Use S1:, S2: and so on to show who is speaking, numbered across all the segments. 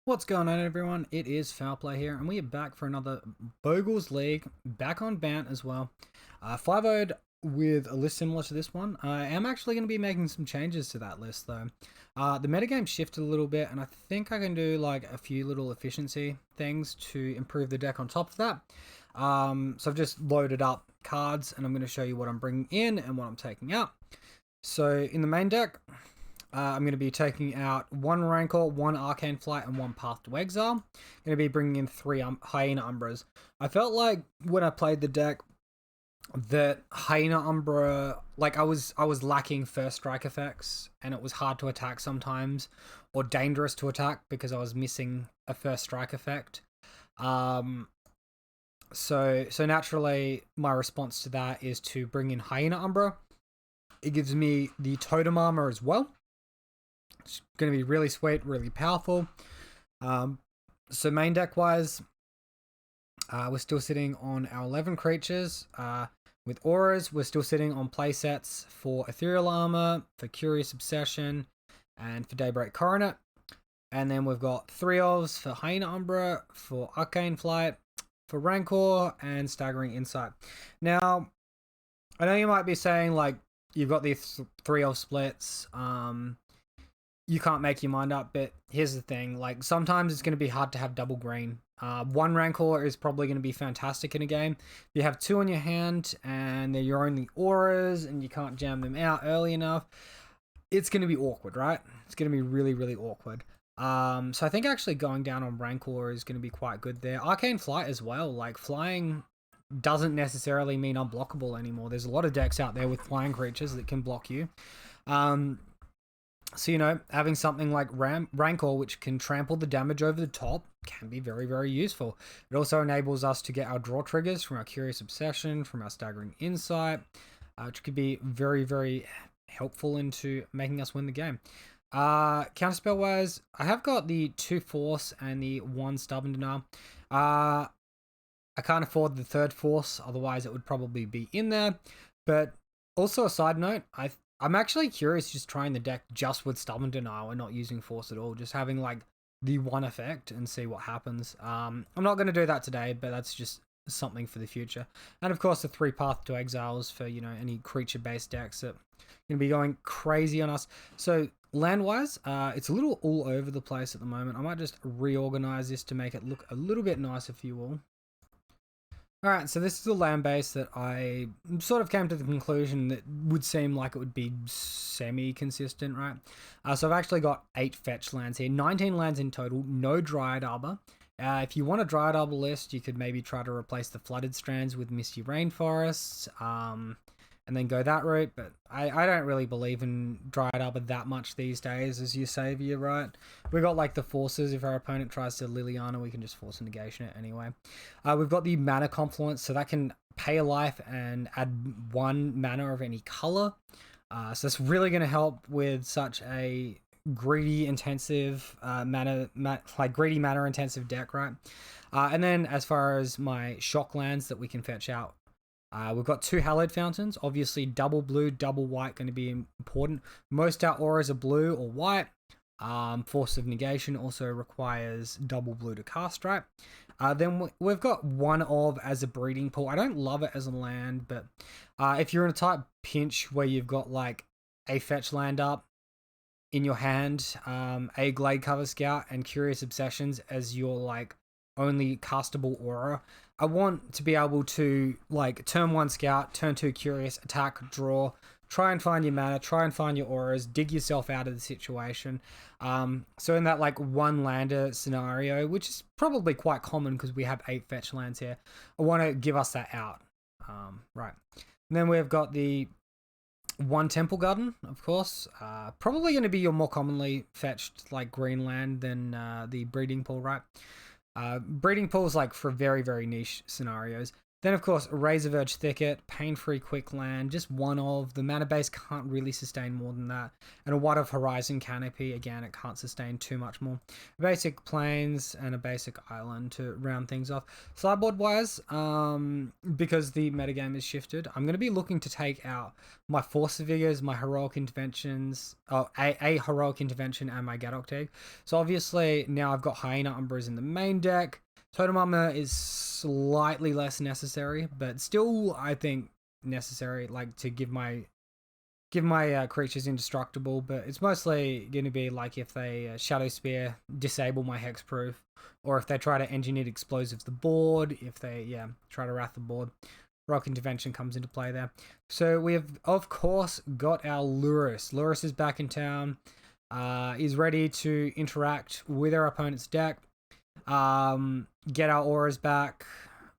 S1: What's going on, everyone? It is Foul Play here, and we are back for another Bogles League, back on Bant as well. 5-0'd with a list similar to this one. I am actually going to be making some changes to that list, though. The metagame shifted a little bit, and I think I can do like a few little efficiency things to improve the deck on top of that. So I've just loaded up cards, and I'm going to show you what I'm bringing in and what I'm taking out. So in the main deck, I'm going to be taking out one Rancor, one Arcane Flight, and one Path to Exile. I'm going to be bringing in three Hyena Umbras. I felt like when I played the deck that Hyena Umbra, like I was lacking first strike effects, and it was hard to attack sometimes, or dangerous to attack because I was missing a first strike effect. So naturally, my response to that is to bring in Hyena Umbra. It gives me the Totem Armor as well. It's going to be really sweet, really powerful. So main deck wise, we're still sitting on our 11 creatures. With auras, we're still sitting on playsets for Ethereal Armor, for Curious Obsession, and for Daybreak Coronet. And then we've got 3 ofs for Hyena Umbra, for Arcane Flight, for Rancor, and Staggering Insight. Now, I know you might be saying, like, you've got these 3 of splits, you can't make your mind up, but here's the thing, like, sometimes it's going to be hard to have double green. One Rancor is probably going to be fantastic in a game. If you have 2 in your hand and they're your only auras and you can't jam them out early enough, it's going to be awkward, right? It's going to be really, really awkward. So I think actually going down on Rancor is going to be quite good there. Arcane Flight as well, like, flying doesn't necessarily mean unblockable anymore. There's a lot of decks out there with flying creatures that can block you. So, you know, having something like Rancor, which can trample the damage over the top, can be very, very useful. It also enables us to get our draw triggers from our Curious Obsession, from our Staggering Insight, which could be very, very helpful into making us win the game. Counterspell-wise, I have got the 2 Force and the 1 Stubborn Denial. I can't afford the 3rd Force, otherwise it would probably be in there. But also a side note, I'm actually curious just trying the deck just with Stubborn Denial and not using Force at all. Just having like the one effect and see what happens. I'm not going to do that today, but that's just something for the future. And of course the 3 Path to Exiles for, you know, any creature-based decks that are going to be going crazy on us. So land-wise, it's a little all over the place at the moment. I might just reorganize this to make it look a little bit nicer for you all. Alright, so this is the land base that I sort of came to the conclusion that would seem like it would be semi-consistent, right? So I've actually got 8 fetch lands here, 19 lands in total, no Dryad Arbor. If you want a Dryad Arbor list, you could maybe try to replace the Flooded Strands with Misty Rainforests, and then go that route, but I don't really believe in Dryad Arbor that much these days as your savior, right? We got like the forces. If our opponent tries to Liliana, we can just force a negation it anyway. We've got the mana confluence, so that can pay a life and add 1 mana of any color. So that's really going to help with such a greedy intensive greedy mana intensive deck, right? And then as far as my shock lands that we can fetch out, we've got 2 Hallowed Fountains. Obviously, double blue, double white going to be important. Most our auras are blue or white. Force of Negation also requires double blue to cast, right? Then we've got 1 of as a breeding pool. I don't love it as a land, but if you're in a tight pinch where you've got like a fetch land up in your hand, a Glade Cover Scout, and Curious Obsessions as your like only castable aura, I want to be able to, like, turn 1 Scout, turn 2 Curious, attack, draw, try and find your mana, try and find your auras, dig yourself out of the situation. So in that, like, 1 lander scenario, which is probably quite common because we have 8 fetch lands here, I want to give us that out. Right. And then we've got the 1 Temple Garden, of course. Probably going to be your more commonly fetched, like, green land than the Breeding Pool, right? Breeding pools, like, for very, very niche scenarios. Then, of course, Razor Verge Thicket, Pain-Free Quick Land, just one of. The mana base can't really sustain more than that. And a What of Horizon Canopy, again, it can't sustain too much more. Basic Plains and a basic Island to round things off. Sideboard-wise, because the metagame has shifted, I'm going to be looking to take out my Force Figures, my Heroic Interventions, a Heroic Intervention, and my Gadok. So obviously, now I've got Hyena Umbras in the main deck. Totem Armor is slightly less necessary, but still, I think, necessary, like, to give my creatures indestructible, but it's mostly going to be, like, if they Shadow Spear, disable my Hexproof, or if they try to Engineered Explosives the board, if they, try to Wrath the board. Rock Intervention comes into play there. So we have, of course, got our Lurrus. Lurrus is back in town, is ready to interact with our opponent's deck. Get our auras back.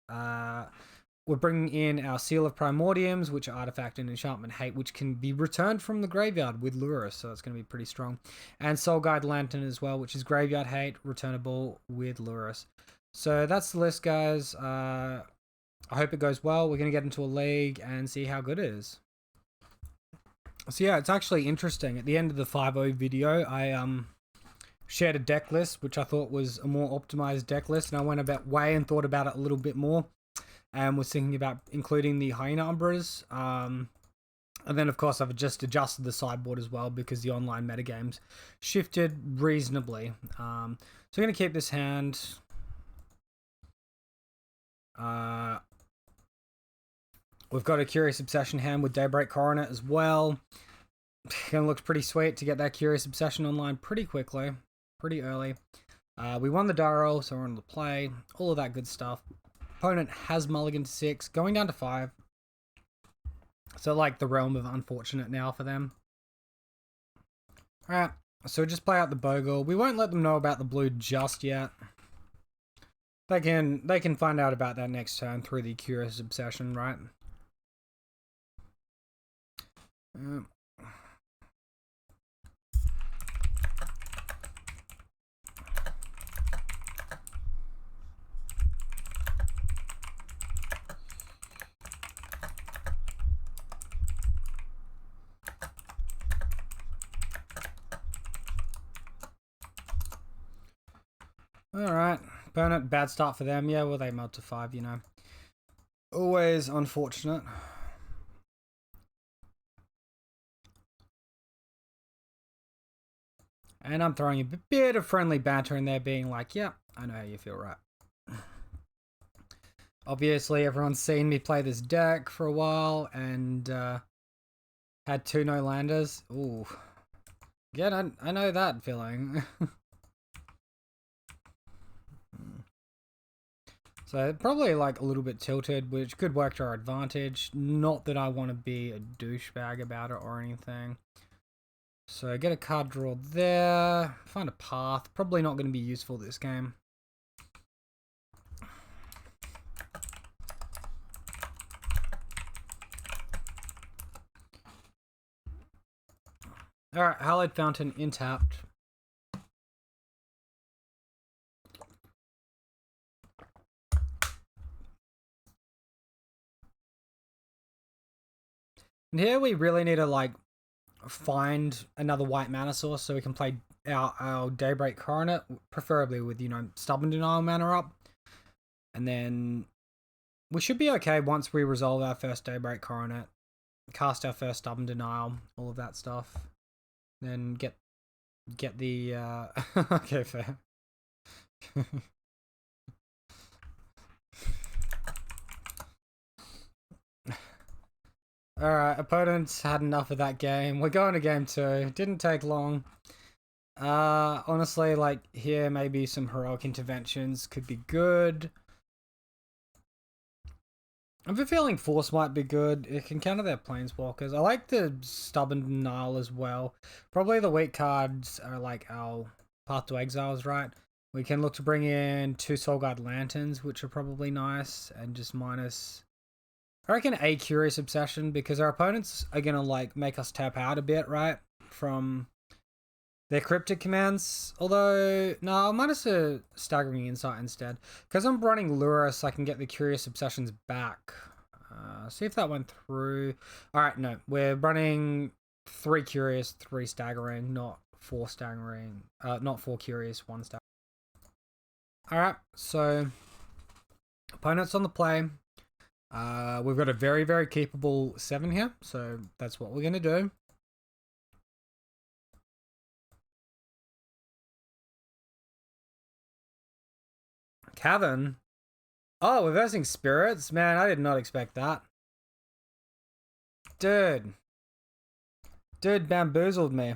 S1: We're bringing in our Seal of Primordiums, which are Artifact and Enchantment Hate, which can be returned from the graveyard with Lurrus, so it's going to be pretty strong. And Soul Guide Lantern as well, which is Graveyard Hate, returnable with Lurrus. So that's the list, guys. I hope it goes well. We're going to get into a league and see how good it is. So yeah, it's actually interesting. At the end of the 5.0 video, I shared a deck list, which I thought was a more optimized deck list, and I went away and thought about it a little bit more, and was thinking about including the Hyena Umbras, and then of course I've just adjusted the sideboard as well because the online metagames shifted reasonably. So I'm going to keep this hand. We've got a Curious Obsession hand with Daybreak Coronet as well. Gonna look pretty sweet to get that Curious Obsession online pretty quickly. Pretty early. We won the die roll, so we're on the play. All of that good stuff. Opponent has mulligan to 6, going down to 5. So like the realm of unfortunate now for them. Alright, so just play out the Bogle. We won't let them know about the blue just yet. They can find out about that next turn through the Curious Obsession, right? Alright, opponent, bad start for them. Yeah, well, they melt to 5, you know. Always unfortunate. And I'm throwing a bit of friendly banter in there, being like, yeah, I know how you feel, right? Obviously, everyone's seen me play this deck for a while, and had 2 no-landers. Ooh. Yeah, I know that feeling. So probably like a little bit tilted, which could work to our advantage. Not that I want to be a douchebag about it or anything. So get a card draw there. Find a path. Probably not going to be useful this game. Alright, Hallowed Fountain intapped. And here we really need to like find another white mana source so we can play our Daybreak Coronet, preferably with, you know, Stubborn Denial mana up. And then we should be okay once we resolve our first Daybreak Coronet, cast our first Stubborn Denial, all of that stuff. Then get the okay, fair. Alright, opponents had enough of that game. We're going to game 2. Didn't take long. Honestly, like, here maybe some Heroic Interventions could be good. I've been feeling Force might be good. It can counter their Planeswalkers. I like the Stubborn Denial as well. Probably the weak cards are like our Path to Exiles, right? We can look to bring in 2 Soul Guide Lanterns, which are probably nice, and just minus... I reckon a Curious Obsession, because our opponents are going to like make us tap out a bit, right? From They're cryptic commands, although, no, I might have a Staggering Insight instead. Because I'm running Luris, I can get the Curious Obsessions back. See if that went through. Alright, no, we're running 3 Curious, 3 Staggering, not 4 Staggering. Not 4 Curious, 1 Staggering. Alright, so opponents on the play. We've got a very, very capable 7 here, so that's what we're going to do. Cavern. Oh, we're versing spirits? Man, I did not expect that. Dude. Dude bamboozled me.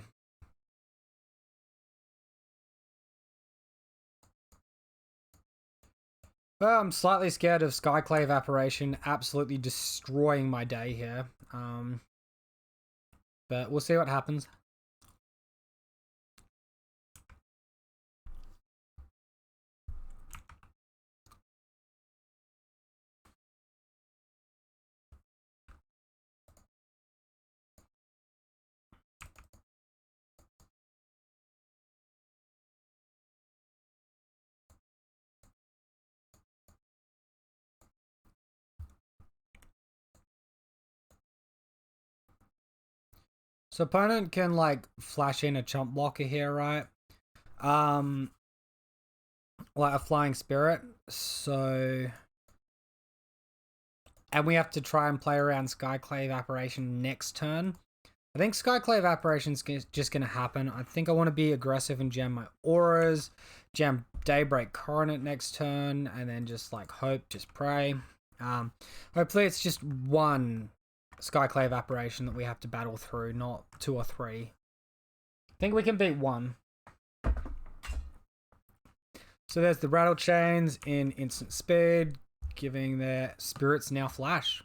S1: Well, I'm slightly scared of Skyclave Apparition absolutely destroying my day here. But we'll see what happens. So opponent can like flash in a chump blocker here, right? Like a flying spirit. So, and we have to try and play around Skyclave Apparition next turn. I think Skyclave Apparition's just going to happen. I think I want to be aggressive and jam my auras, jam Daybreak Coronet next turn, and then just like hope, just pray. Hopefully it's just one Skyclave Apparition that we have to battle through, not 2 or 3. I think we can beat 1. So there's the Rattle Chains in instant speed, giving their spirits now flash.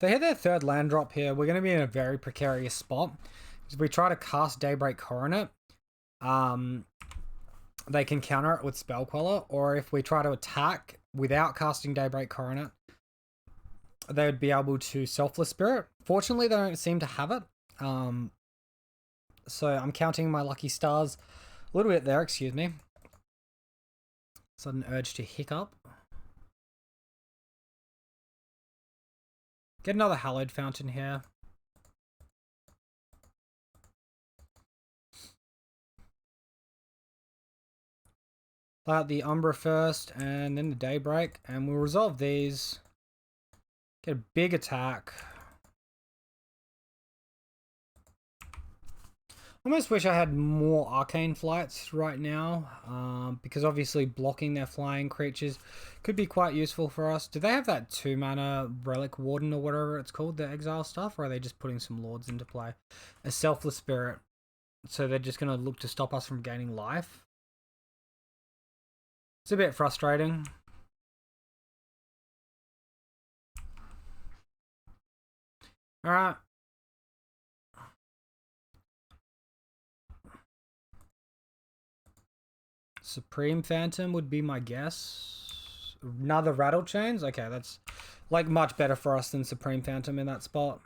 S1: They hit their 3rd land drop here. We're going to be in a very precarious spot. If we try to cast Daybreak Coronet, they can counter it with Spell Queller, or if we try to attack without casting Daybreak Coronet, they would be able to Selfless Spirit. Fortunately, they don't seem to have it. So I'm counting my lucky stars a little bit there, excuse me. Sudden urge to hiccup. Get another Hallowed Fountain here. The Umbra first, and then the Daybreak, and we'll resolve these. Get a big attack. I almost wish I had more Arcane Flights right now, because obviously blocking their flying creatures could be quite useful for us. Do they have that 2 mana Relic Warden or whatever it's called, the exile stuff, or are they just putting some Lords into play? A Selfless Spirit, so they're just going to look to stop us from gaining life. It's a bit frustrating. Alright. Supreme Phantom would be my guess. Another Rattle Chains? Okay, that's like much better for us than Supreme Phantom in that spot.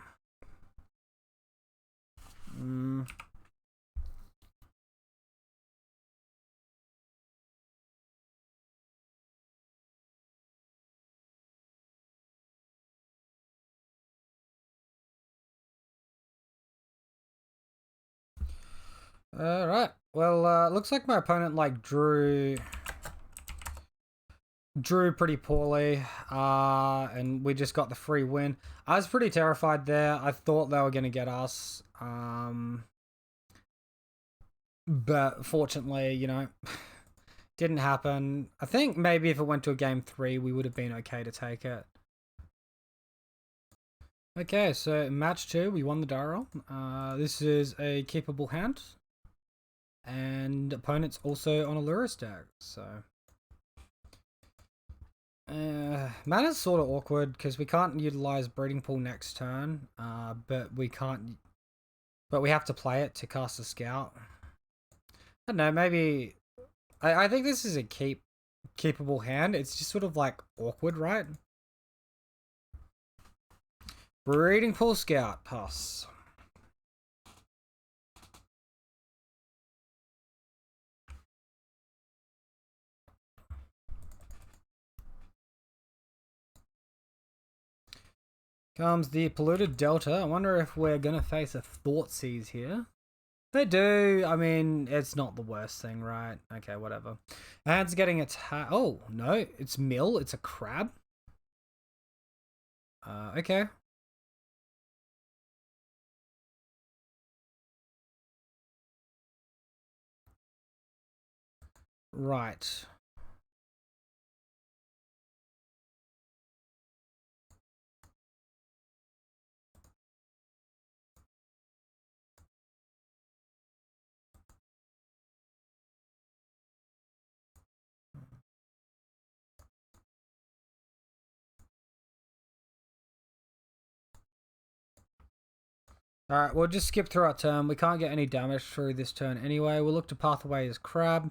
S1: Alright, well, looks like my opponent like drew pretty poorly, and we just got the free win. I was pretty terrified there. I thought they were going to get us, but fortunately, you know, didn't happen. I think maybe if it went to a game 3, we would have been okay to take it. Okay, so match 2, we won the die roll. This is a keepable hand, and opponent's also on a Lura stack, so mana's sort of awkward because we can't utilize Breeding Pool next turn, but we have to play it to cast a Scout. I don't know, maybe I think this is a keep keepable hand. It's just sort of like awkward, right? Breeding Pool Scout, pass. Comes the Polluted Delta. I wonder if we're going to face a Thoughtseize here. They do. I mean, it's not the worst thing, right? Okay, whatever. Hand's getting attacked. Oh, no. It's Mill. It's a crab. Okay. Right. Alright, we'll just skip through our turn. We can't get any damage through this turn anyway. We'll look to Pathway as Crab.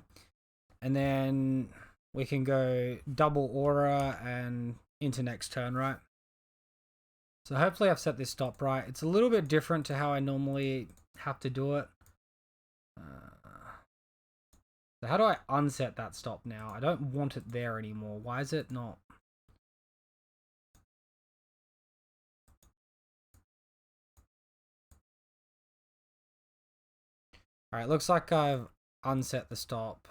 S1: And then we can go double Aura and into next turn, right? So hopefully I've set this stop right. It's a little bit different to how I normally have to do it. So how do I unset that stop now? I don't want it there anymore. Why is it not? Alright, looks like I've unset the stop.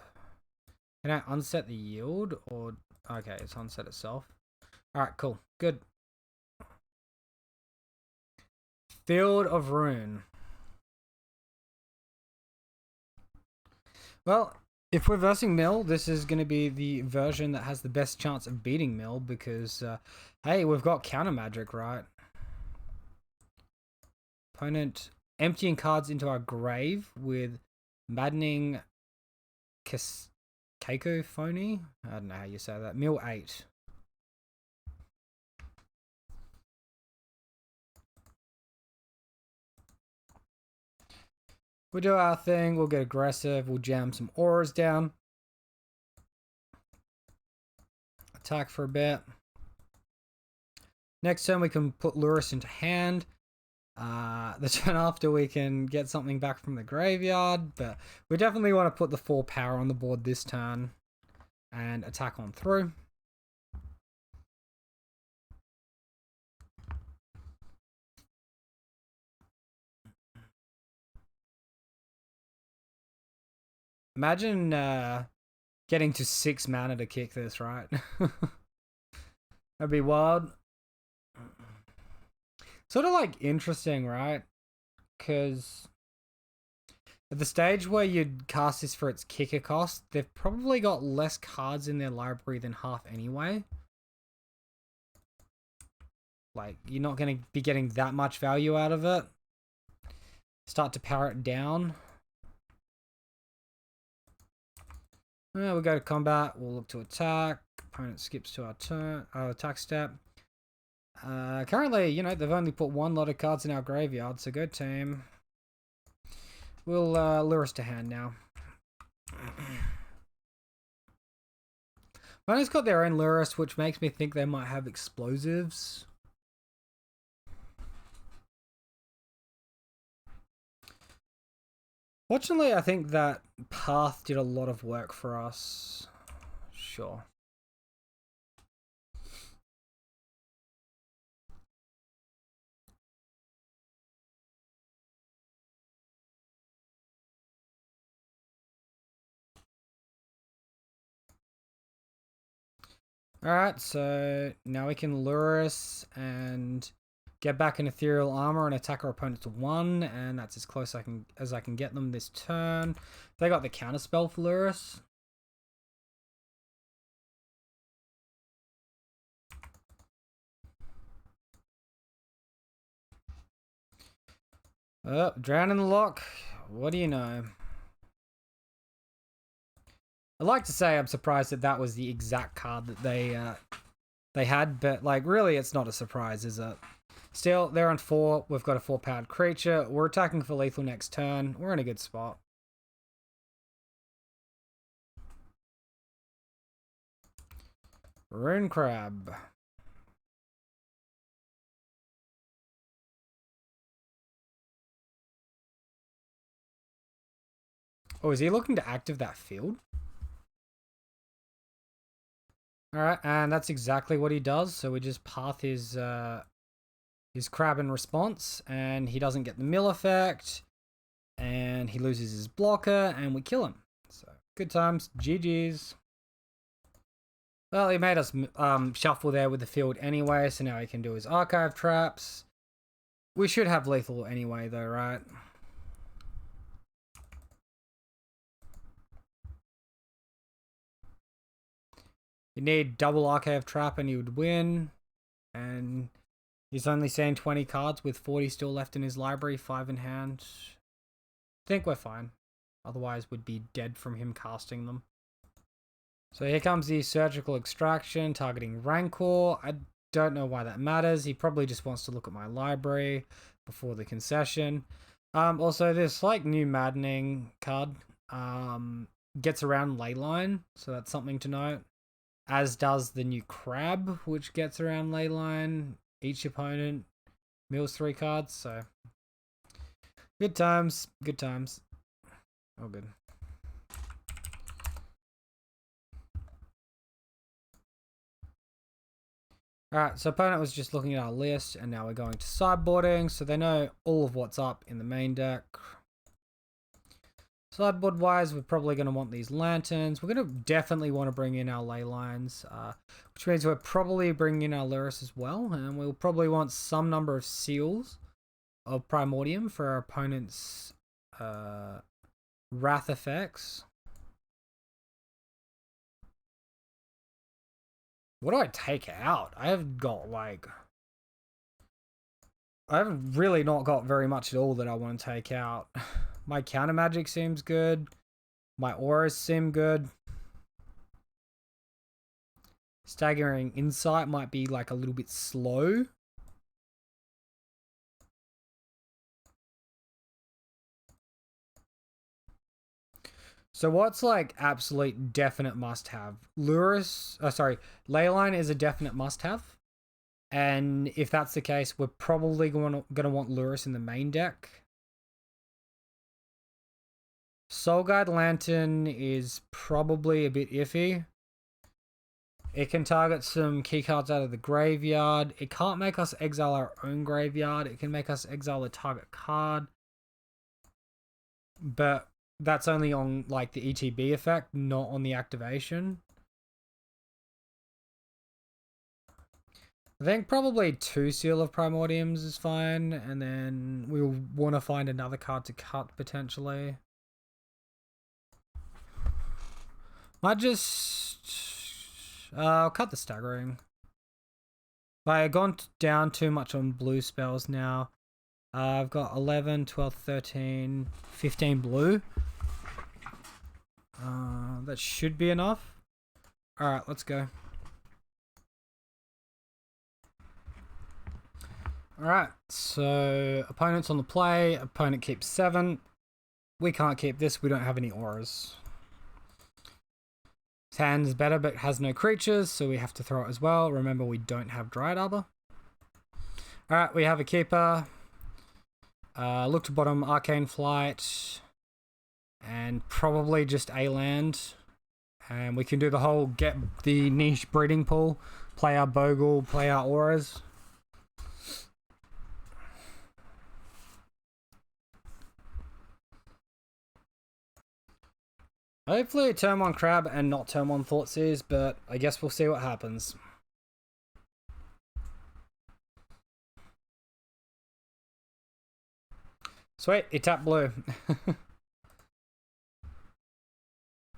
S1: Can I unset the yield? Or okay, it's unset itself. Alright, cool. Good. Field of Ruin. Well, if we're versing Mill, this is going to be the version that has the best chance of beating Mill because, hey, we've got counter magic, right? Opponent emptying cards into our grave with Maddening Cacophony. I don't know how you say that. Mill 8. We'll do our thing. We'll get aggressive. We'll jam some auras down. Attack for a bit. Next turn we can put Lurrus into hand. The turn after we can get something back from the graveyard, but we definitely want to put the 4 power on the board this turn and attack on through. Imagine getting to 6 mana to kick this, right? That'd be wild. Sort of like interesting, right? Because at the stage where you'd cast this for its kicker cost, they've probably got less cards in their library than half anyway. Like, you're not going to be getting that much value out of it. Start to power it down. We'll go to combat. We'll look to attack. Opponent skips to our turn. Our attack step. Currently, you know, they've only put 1 lot of cards in our graveyard, so go team. We'll lure us to hand now. Opponent's got their own Lurrus, which makes me think they might have explosives. Fortunately, I think that Path did a lot of work for us. Sure. Alright, so now we can lure us and get back an ethereal armor and attack our opponent to 1, and that's as close as I can get them this turn. They got the counterspell for Lurrus. Oh, drown in the lock. What do you know? I'd like to say I'm surprised that that was the exact card that they had, but like really it's not a surprise, is it? Still, they're on 4. We've got a 4-powered creature. We're attacking for lethal next turn. We're in a good spot. Rune Crab. Oh, is he looking to active that field? Alright, and that's exactly what he does. So we just path his crab in response, and he doesn't get the mill effect, and he loses his blocker, and we kill him. So, good times. GG's. Well, he made us shuffle there with the field anyway, so now he can do his archive traps. We should have lethal anyway, though, right? You need double archive trap and you would win. And he's only seen 20 cards with 40 still left in his library, 5 in hand. Think we're fine. Otherwise, we'd be dead from him casting them. So here comes the surgical extraction, targeting Rancor. I don't know why that matters. He probably just wants to look at my library before the concession. Also, this like new maddening card gets around Leyline, so that's something to note. As does the new crab, which gets around Leyline. Each opponent mills 3 cards, so good times, good times. Oh, good. Alright, so opponent was just looking at our list, and now we're going to sideboarding, so they know all of what's up in the main deck. Sideboard wise, we're probably going to want these lanterns. We're going to definitely want to bring in our ley lines, which means we're probably bringing in our Lurrus as well. And we'll probably want some number of seals of Primordium for our opponent's Wrath effects. What do I take out? I have really not got very much at all that I want to take out. My counter magic seems good. My auras seem good. Staggering Insight might be like a little bit slow. So what's like absolute definite must have? Leyline is a definite must have. And if that's the case, we're probably going to want Lurrus in the main deck. Soul Guide Lantern is probably a bit iffy. It can target some keycards out of the graveyard. It can't make us exile our own graveyard. It can make us exile a target card. But that's only on like the ETB effect, not on the activation. I think probably 2 Seal of Primordiums is fine, and then we'll want to find another card to cut potentially. Might just... I'll cut the staggering. I've gone down too much on blue spells now. I've got 11, 12, 13, 15 blue. That should be enough. Alright, let's go. Alright, so opponent's on the play. Opponent keeps 7. We can't keep this. We don't have any auras. His hand's better but has no creatures, so we have to throw it as well. Remember, we don't have Dryad Arbor. Alright, we have a keeper. Look to bottom, Arcane Flight. And probably just a land. And we can do the whole get the niche breeding pool. Play our Bogle, play our auras. Hopefully turn 1 crab and not turn 1 Thoughtseize, but I guess we'll see what happens. Sweet, he tapped blue.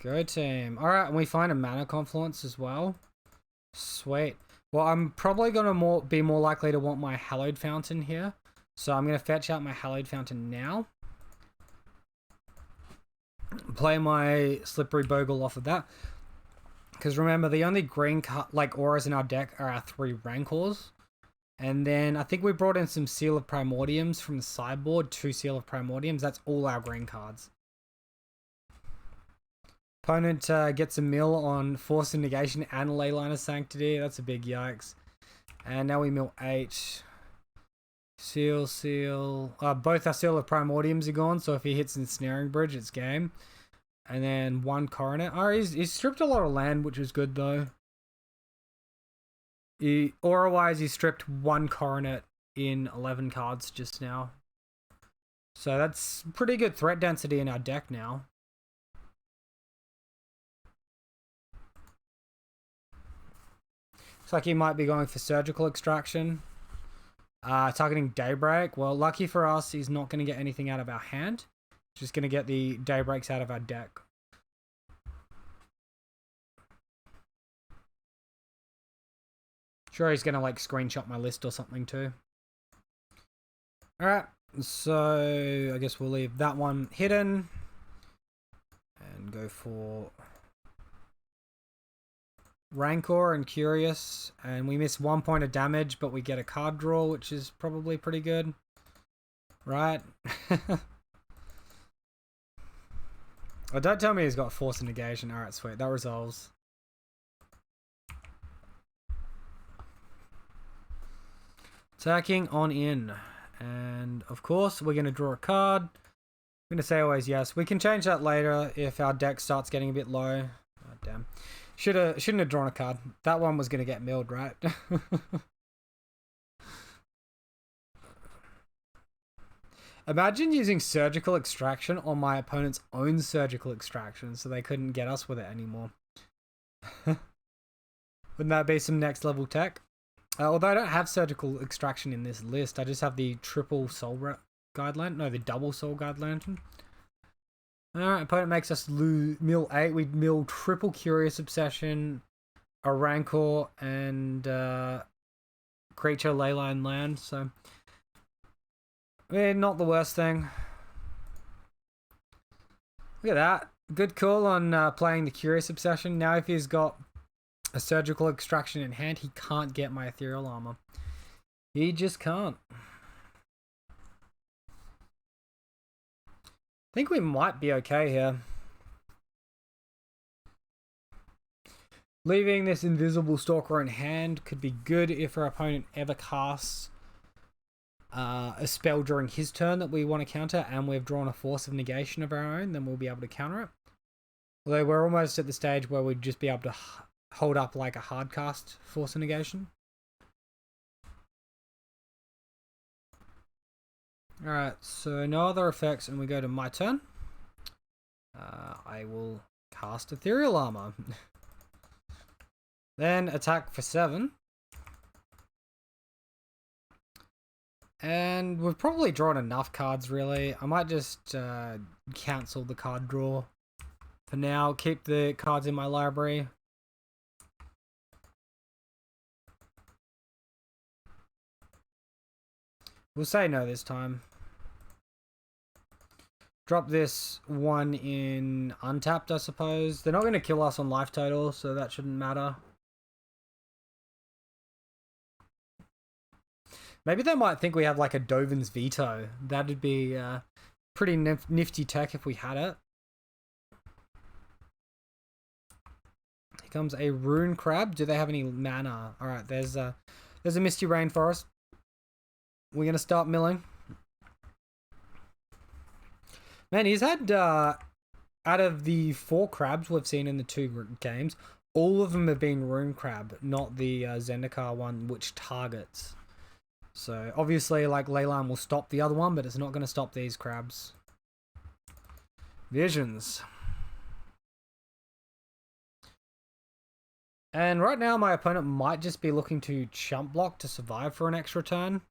S1: Go team. Alright, and we find a mana confluence as well. Sweet. Well, I'm probably going to be more likely to want my Hallowed Fountain here. So I'm going to fetch out my Hallowed Fountain now. Play my Slippery Bogle off of that. Because remember, the only green auras in our deck are our 3 Rancors. And then I think we brought in some Seal of Primordiums from the sideboard. 2 Seal of Primordiums. That's all our green cards. Opponent gets a mill on Force of Negation and Leyline of Sanctity. That's a big yikes. And now we mill 8. Seal. Both our Seal of Primordiums are gone, so if he hits Ensnaring Bridge, it's game. And then 1 Coronet. Oh, he's stripped a lot of land, which is good, though. Aura-wise, he stripped 1 Coronet in 11 cards just now. So that's pretty good threat density in our deck now. Looks like he might be going for Surgical Extraction. Targeting Daybreak. Well, lucky for us, he's not going to get anything out of our hand. Just going to get the Daybreaks out of our deck. Sure, he's going to like screenshot my list or something too. Alright, so I guess we'll leave that one hidden. And go for Rancor and Curious. And we miss 1 point of damage, but we get a card draw, which is probably pretty good. Right? Oh, don't tell me he's got Force of Negation. Alright, sweet. That resolves. Attacking on in. And, of course, we're going to draw a card. I'm going to say always yes. We can change that later if our deck starts getting a bit low. Oh, damn. Shouldn't have drawn a card. That one was going to get milled, right? Imagine using Surgical Extraction on my opponent's own Surgical Extraction so they couldn't get us with it anymore. Wouldn't that be some next level tech? Although I don't have Surgical Extraction in this list, I just have the triple Soul Guide Lantern. No, the double Soul Guide Lantern. Alright, opponent makes us mill 8. We mill triple Curious Obsession, a Rancor, and Creature Leyline Land, so not the worst thing. Look at that. Good call on playing the Curious Obsession. Now if he's got a Surgical Extraction in hand, he can't get my Ethereal Armor. He just can't. I think we might be okay here. Leaving this Invisible Stalker in hand could be good if our opponent ever casts a spell during his turn that we want to counter and we've drawn a Force of Negation of our own, then we'll be able to counter it. Although we're almost at the stage where we'd just be able to hold up like a hard cast Force of Negation. Alright, so no other effects and we go to my turn. I will cast Ethereal Armor. Then attack for 7. And we've probably drawn enough cards, really. I might just cancel the card draw for now. Keep the cards in my library. We'll say no this time. Drop this one in untapped, I suppose. They're not going to kill us on life total, so that shouldn't matter. Maybe they might think we have like a Dovin's Veto. That'd be pretty nifty tech if we had it. Here comes a Rune Crab. Do they have any mana? Alright, there's a Misty Rainforest. We're going to start milling. Man, he's had, out of the 4 crabs we've seen in the 2 games, all of them have been Rune Crab, not the Zendikar one, which targets. So, obviously, like, Leyline will stop the other one, but it's not going to stop these crabs. Visions. And right now, my opponent might just be looking to chump block to survive for an extra turn.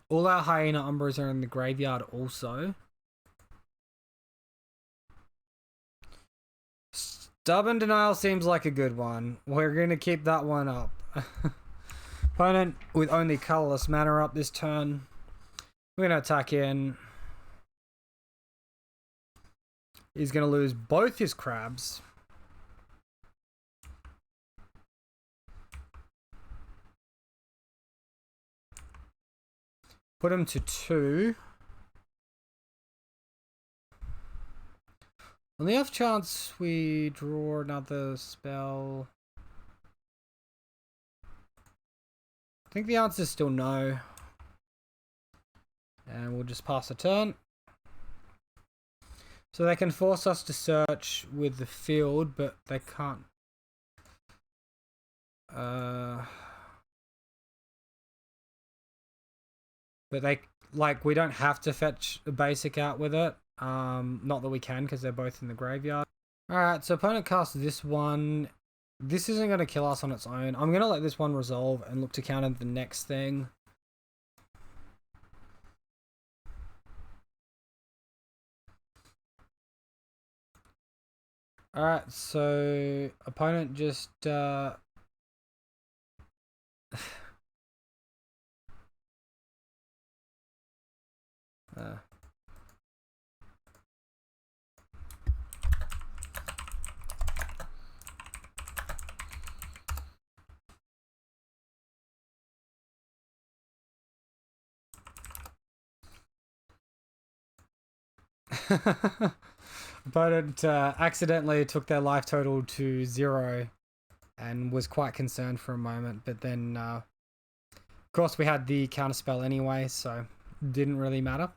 S1: All our Hyena Umbras are in the graveyard also. Stubborn Denial seems like a good one. We're going to keep that one up. Opponent with only colorless mana up this turn. We're going to attack in. He's going to lose both his crabs. Put him to 2. On the off chance we draw another spell, I think the answer is still no. And we'll just pass a turn. So they can force us to search with the field, but they can't. But they, like, we don't have to fetch a basic out with it. Not that we can, because they're both in the graveyard. Alright, so opponent casts this one. This isn't going to kill us on its own. I'm going to let this one resolve and look to counter the next thing. Alright, so opponent just Opponent accidentally took their life total to 0 and was quite concerned for a moment, but then of course we had the counterspell anyway, so didn't really matter.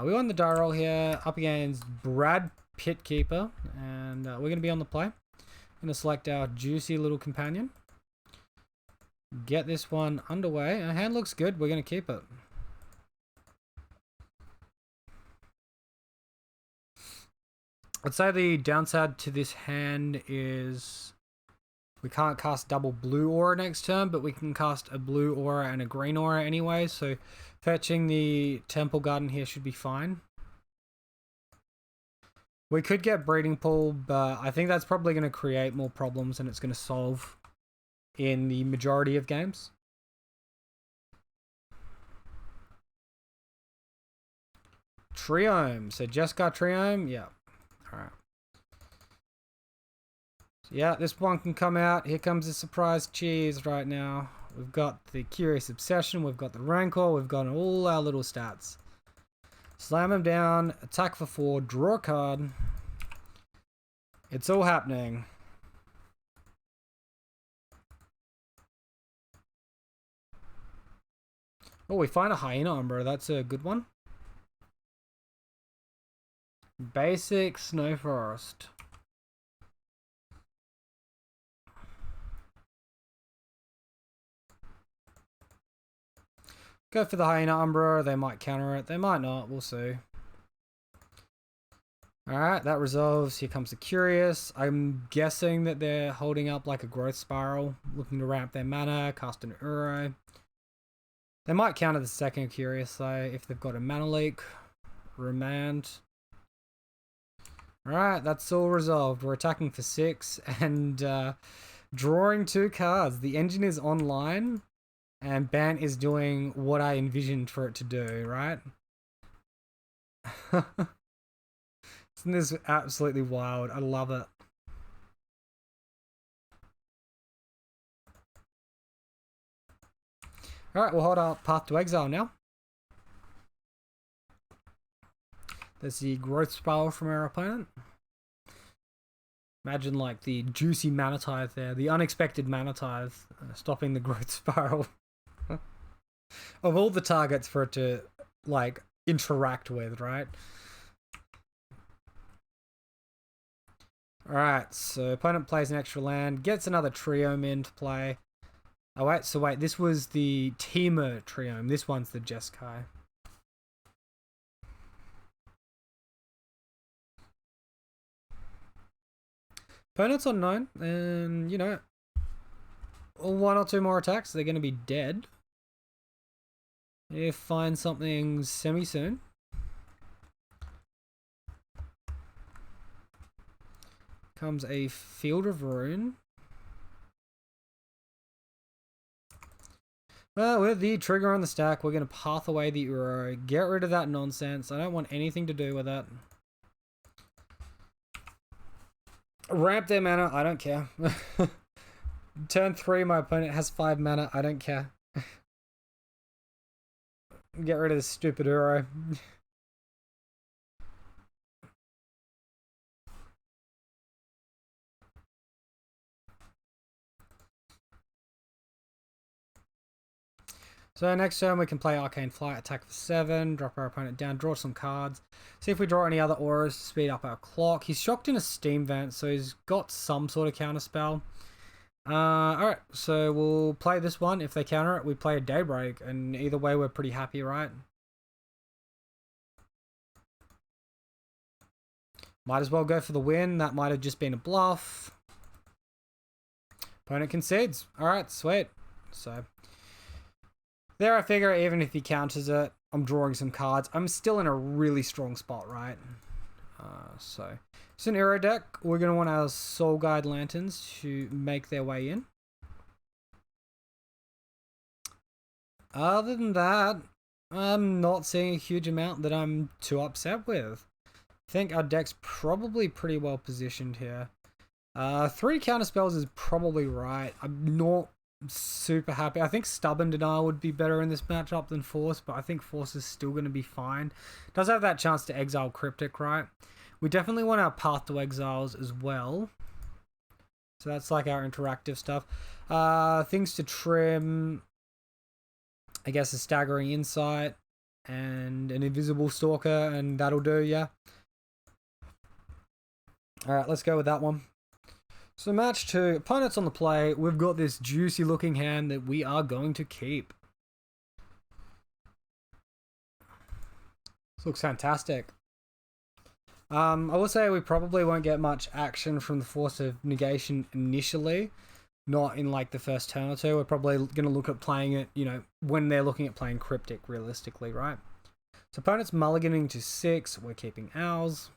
S1: We won the die roll here up against Brad Pitkeeper, and we're going to be on the play. I'm going to select our juicy little companion. Get this one underway. Our hand looks good. We're going to keep it. I'd say the downside to this hand is we can't cast double blue aura next turn, but we can cast a blue aura and a green aura anyway, so fetching the Temple Garden here should be fine. We could get Breeding Pool, but I think that's probably going to create more problems than it's going to solve in the majority of games. Triome. So just got Triome? Yeah. Alright. So yeah, this one can come out. Here comes the surprise cheese right now. We've got the Curious Obsession, we've got the Rancor, we've got all our little stats. Slam him down, attack for 4, draw a card. It's all happening. Oh, we find a Hyena Umbra, that's a good one. Basic Snow Forest. Go for the Hyena Umbra, they might counter it, they might not, we'll see. Alright, that resolves. Here comes the Curious. I'm guessing that they're holding up like a Growth Spiral, looking to ramp their mana, cast an Uro. They might counter the second Curious though, if they've got a mana leak. Remand. Alright, that's all resolved. We're attacking for 6 and drawing 2 cards. The engine is online and Bant is doing what I envisioned for it to do, right? Isn't this absolutely wild? I love it. Alright, we'll hold our Path to Exile now. There's the Growth Spiral from our opponent. Imagine like the juicy Mana Tithe there, the unexpected Mana Tithe, stopping the Growth Spiral. Of all the targets for it to like interact with, right? Alright, so opponent plays an extra land, gets another Triome into play. Oh wait, so wait, this was the Teamer Triome, this one's the Jeskai. Opponent's unknown, and you know, 1 or 2 more attacks, they're going to be dead. If find something semi-soon. Comes a Field of Ruin. Well, with the trigger on the stack, we're going to path away the Uro. Get rid of that nonsense. I don't want anything to do with that. Ramp their mana. I don't care. Turn 3, my opponent has 5 mana. I don't care. Get rid of this stupid Uro. So next turn we can play Arcane Flight, attack for 7, drop our opponent down, draw some cards. See if we draw any other auras to speed up our clock. He's shocked in a Steam Vent, so he's got some sort of counterspell. Alright, so we'll play this one. If they counter it, we play a Daybreak, and either way we're pretty happy, right? Might as well go for the win. That might have just been a bluff. Opponent concedes. Alright, sweet. So there I figure even if he counters it, I'm drawing some cards. I'm still in a really strong spot, right? So it's an Uro deck. We're going to want our Soul Guide Lanterns to make their way in. Other than that, I'm not seeing a huge amount that I'm too upset with. I think our deck's probably pretty well positioned here. 3 counterspells is probably right. I'm not super happy. I think Stubborn Denial would be better in this matchup than Force, but I think Force is still going to be fine. Does have that chance to exile Cryptic, right? We definitely want our Path to Exiles as well. So that's like our interactive stuff. Things to trim. I guess a Staggering Insight and an Invisible Stalker, and that'll do, yeah. Alright, let's go with that one. So match 2, opponents on the play. We've got this juicy looking hand that we are going to keep. This looks fantastic. I will say we probably won't get much action from the Force of Negation initially. Not in like the first turn or two. We're probably going to look at playing it, you know, when they're looking at playing Cryptic realistically, right? So opponent's mulliganing to 6. We're keeping ours.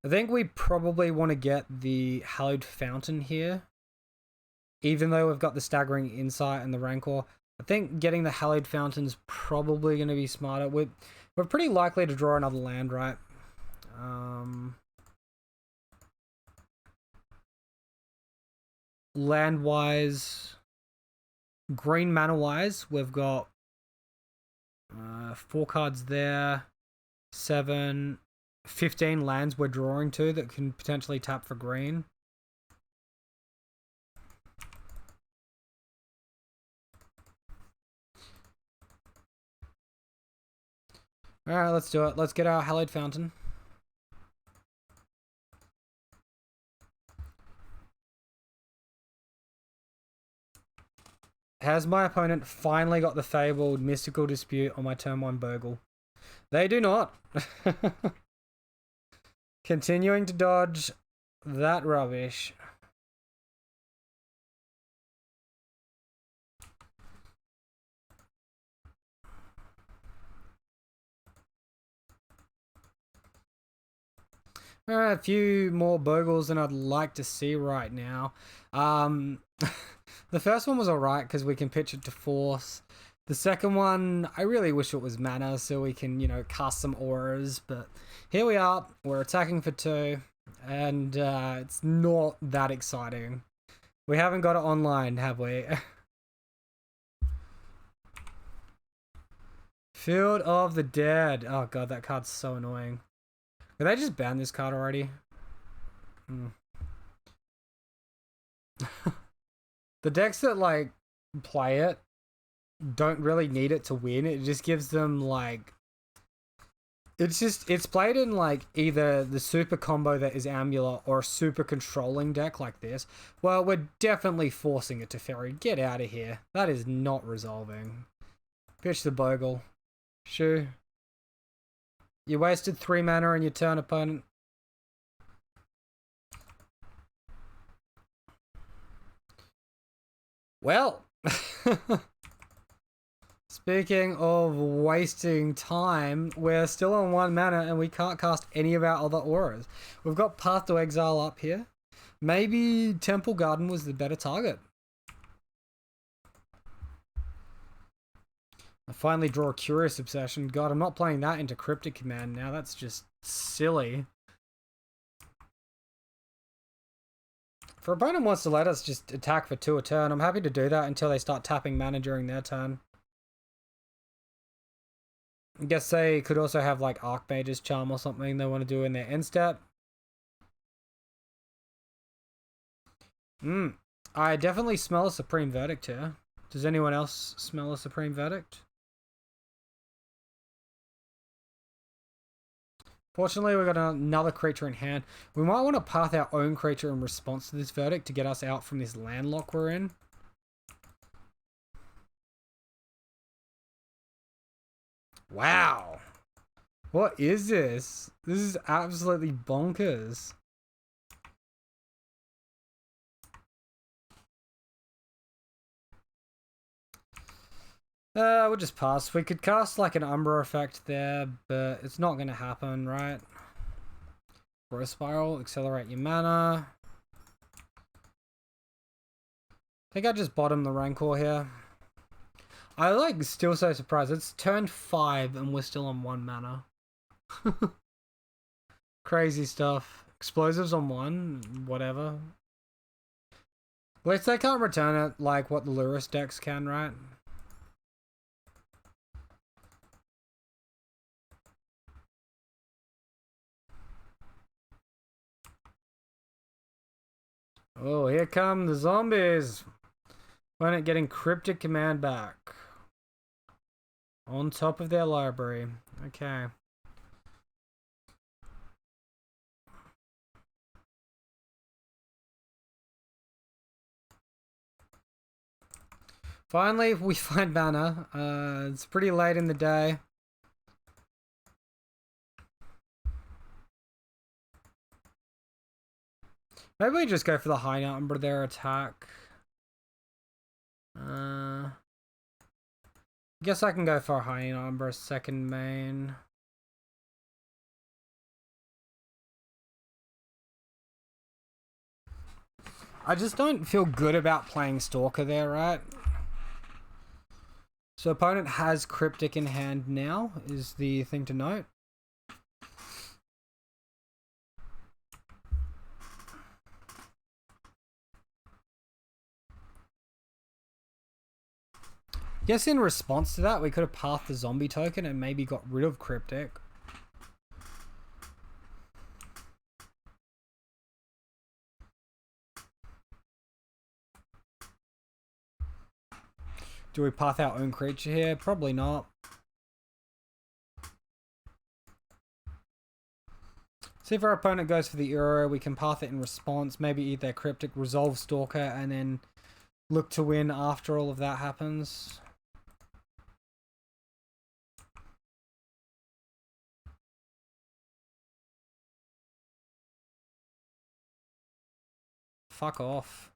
S1: I think we probably want to get the Hallowed Fountain here. Even though we've got the Staggering Insight and the Rancor. I think getting the Hallowed Fountain's probably going to be smarter. We're pretty likely to draw another land, right? Land-wise, green mana-wise, we've got 4 cards there, 7, 15 lands we're drawing to that can potentially tap for green. Alright, let's do it. Let's get our Hallowed Fountain. Has my opponent finally got the fabled Mystical Dispute on my turn 1 Bogle? They do not. Continuing to dodge that rubbish. Alright, a few more Bogles than I'd like to see right now. The first one was alright because we can pitch it to Force. The second one, I really wish it was mana so we can, you know, cast some auras. But here we are. We're attacking for 2. And it's not that exciting. We haven't got it online, have we? Field of the Dead. Oh god, that card's so annoying. Did they just ban this card already? The decks that, like, play it don't really need it to win. It just gives them, like... It's played in, like, either the super combo that is Amulet or a super controlling deck like this. Well, we're definitely forcing it to Fairy. Get out of here. That is not resolving. Pitch the Bogle. Shoo. You wasted 3 mana on your turn, opponent. Well, speaking of wasting time, we're still on 1 mana and we can't cast any of our other auras. We've got Path to Exile up here. Maybe Temple Garden was the better target. I finally draw a Curious Obsession. God, I'm not playing that into Cryptic Command now. That's just silly. If our opponent wants to let us just attack for 2 a turn, I'm happy to do that until they start tapping mana during their turn. I guess they could also have like Archmage's Charm or something they want to do in their end step. I definitely smell a Supreme Verdict here. Does anyone else smell a Supreme Verdict? Fortunately, we've got another creature in hand. We might want to path our own creature in response to this verdict to get us out from this landlock we're in. Wow. What is this? This is absolutely bonkers. We'll just pass. We could cast like an Umbra effect there, but it's not going to happen, right? Growth Spiral, accelerate your mana. I think I just bottomed the Rancor here. I like still so surprised. It's turn 5 and we're still on 1 mana. Crazy stuff. Explosives on 1, whatever. At least they can't return it like what the Lurrus decks can, right? Oh, here come the zombies. Opponent getting Cryptic Command back. On top of their library. Okay. Finally, we find mana. It's pretty late in the day. Maybe we just go for the high number their attack. Guess I can go for a high number second main. I just don't feel good about playing Stalker there, right? So opponent has Cryptic in hand now, is the thing to note. Guess in response to that, we could have pathed the zombie token and maybe got rid of Cryptic. Do we path our own creature here? Probably not. See if our opponent goes for the Euro, we can path it in response, maybe eat their Cryptic, resolve Stalker, and then look to win after all of that happens. Fuck off.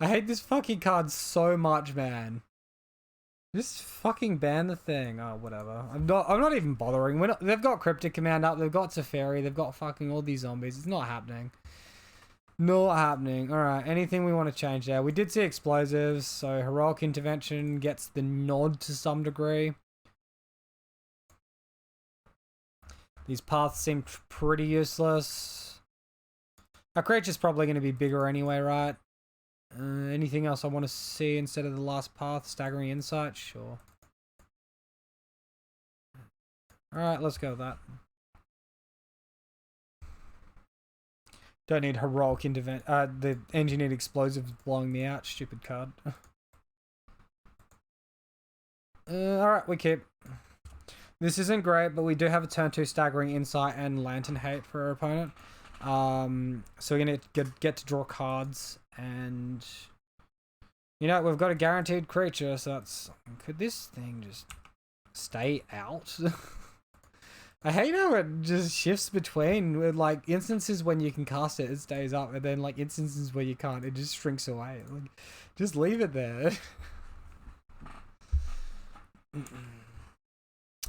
S1: I hate this fucking card so much, man. Just fucking ban the thing. Oh, whatever. I'm not even bothering. They've got Cryptic Command up, they've got Teferi, they've got fucking all these zombies. It's not happening. Not happening. Alright, anything we want to change there? We did see explosives, so Heroic Intervention gets the nod to some degree. These paths seem pretty useless. Our creature's probably going to be bigger anyway, right? Anything else I want to see instead of the last path? Staggering Insight? Sure. Alright, let's go with that. Don't need Heroic Intervention. The Engineered Explosives blowing me out. Stupid card. Alright, we keep. This isn't great, but we do have a turn 2 Staggering Insight and Lantern Hate for our opponent. So we're going to get to draw cards, and you know, we've got a guaranteed creature, so that's... Could this thing just stay out? I hate how it just shifts between, with like instances when you can cast it, it stays up, and then like instances where you can't, it just shrinks away. Like, just leave it there.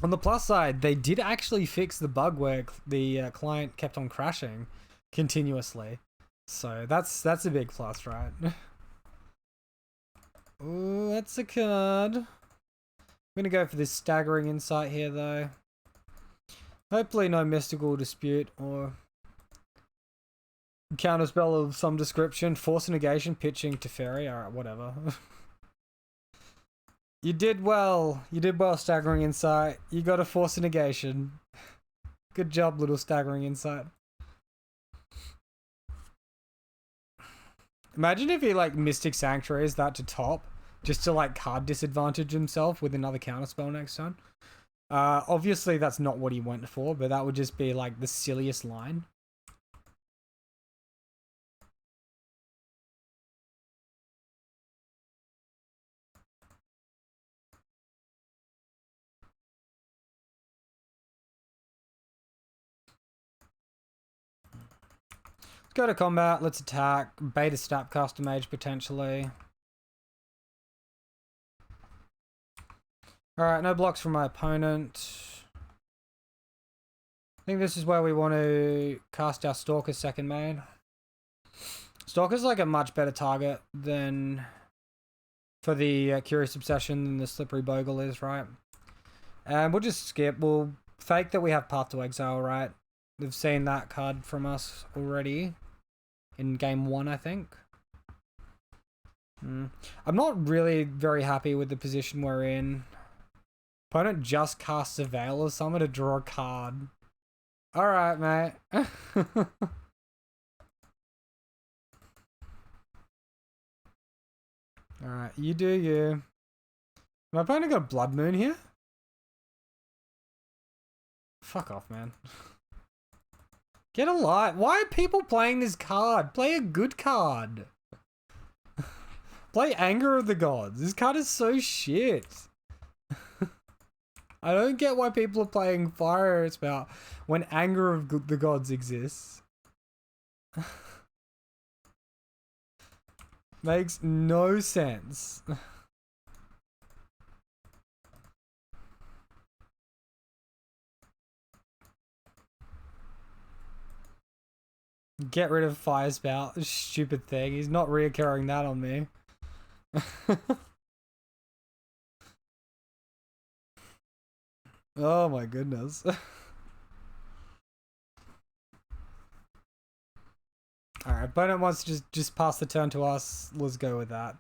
S1: On the plus side, they did actually fix the bug where the client kept on crashing continuously. So that's a big plus, right? Ooh, that's a card. I'm gonna go for this Staggering Insight here, though. Hopefully no Mystical Dispute or counterspell of some description. Force Negation, pitching Teferi. Alright, whatever. You did well. You did well, Staggering Insight. You got a Force of Negation. Good job, little Staggering Insight. Imagine if he, like, Mystic Sanctuaries that to top, just to, like, card disadvantage himself with another counterspell next turn. Obviously, that's not what he went for, but that would just be, like, the silliest line. Let's go to combat. Let's attack. Beta Snapcaster Mage, potentially. Alright, no blocks from my opponent. I think this is where we want to cast our Stalker second main. Stalker's like a much better target than for the Curious Obsession than the Slippery Bogle is, right? And we'll just skip. We'll fake that we have Path to Exile, right? They've seen that card from us already in game 1, I think. I'm not really very happy with the position we're in. Opponent just casts a Veil of Summer to draw a card. Alright, mate. Alright, you do you. My opponent got a Blood Moon here? Fuck off, man. Get a light. Why are people playing this card? Play a good card. Play Anger of the Gods. This card is so shit. I don't get why people are playing Fire Spout when Anger of the Gods exists. Makes no sense. Get rid of Fire Spout. Stupid thing. He's not reoccurring that on me. Oh my goodness. Alright, opponent wants to just pass the turn to us. Let's go with that.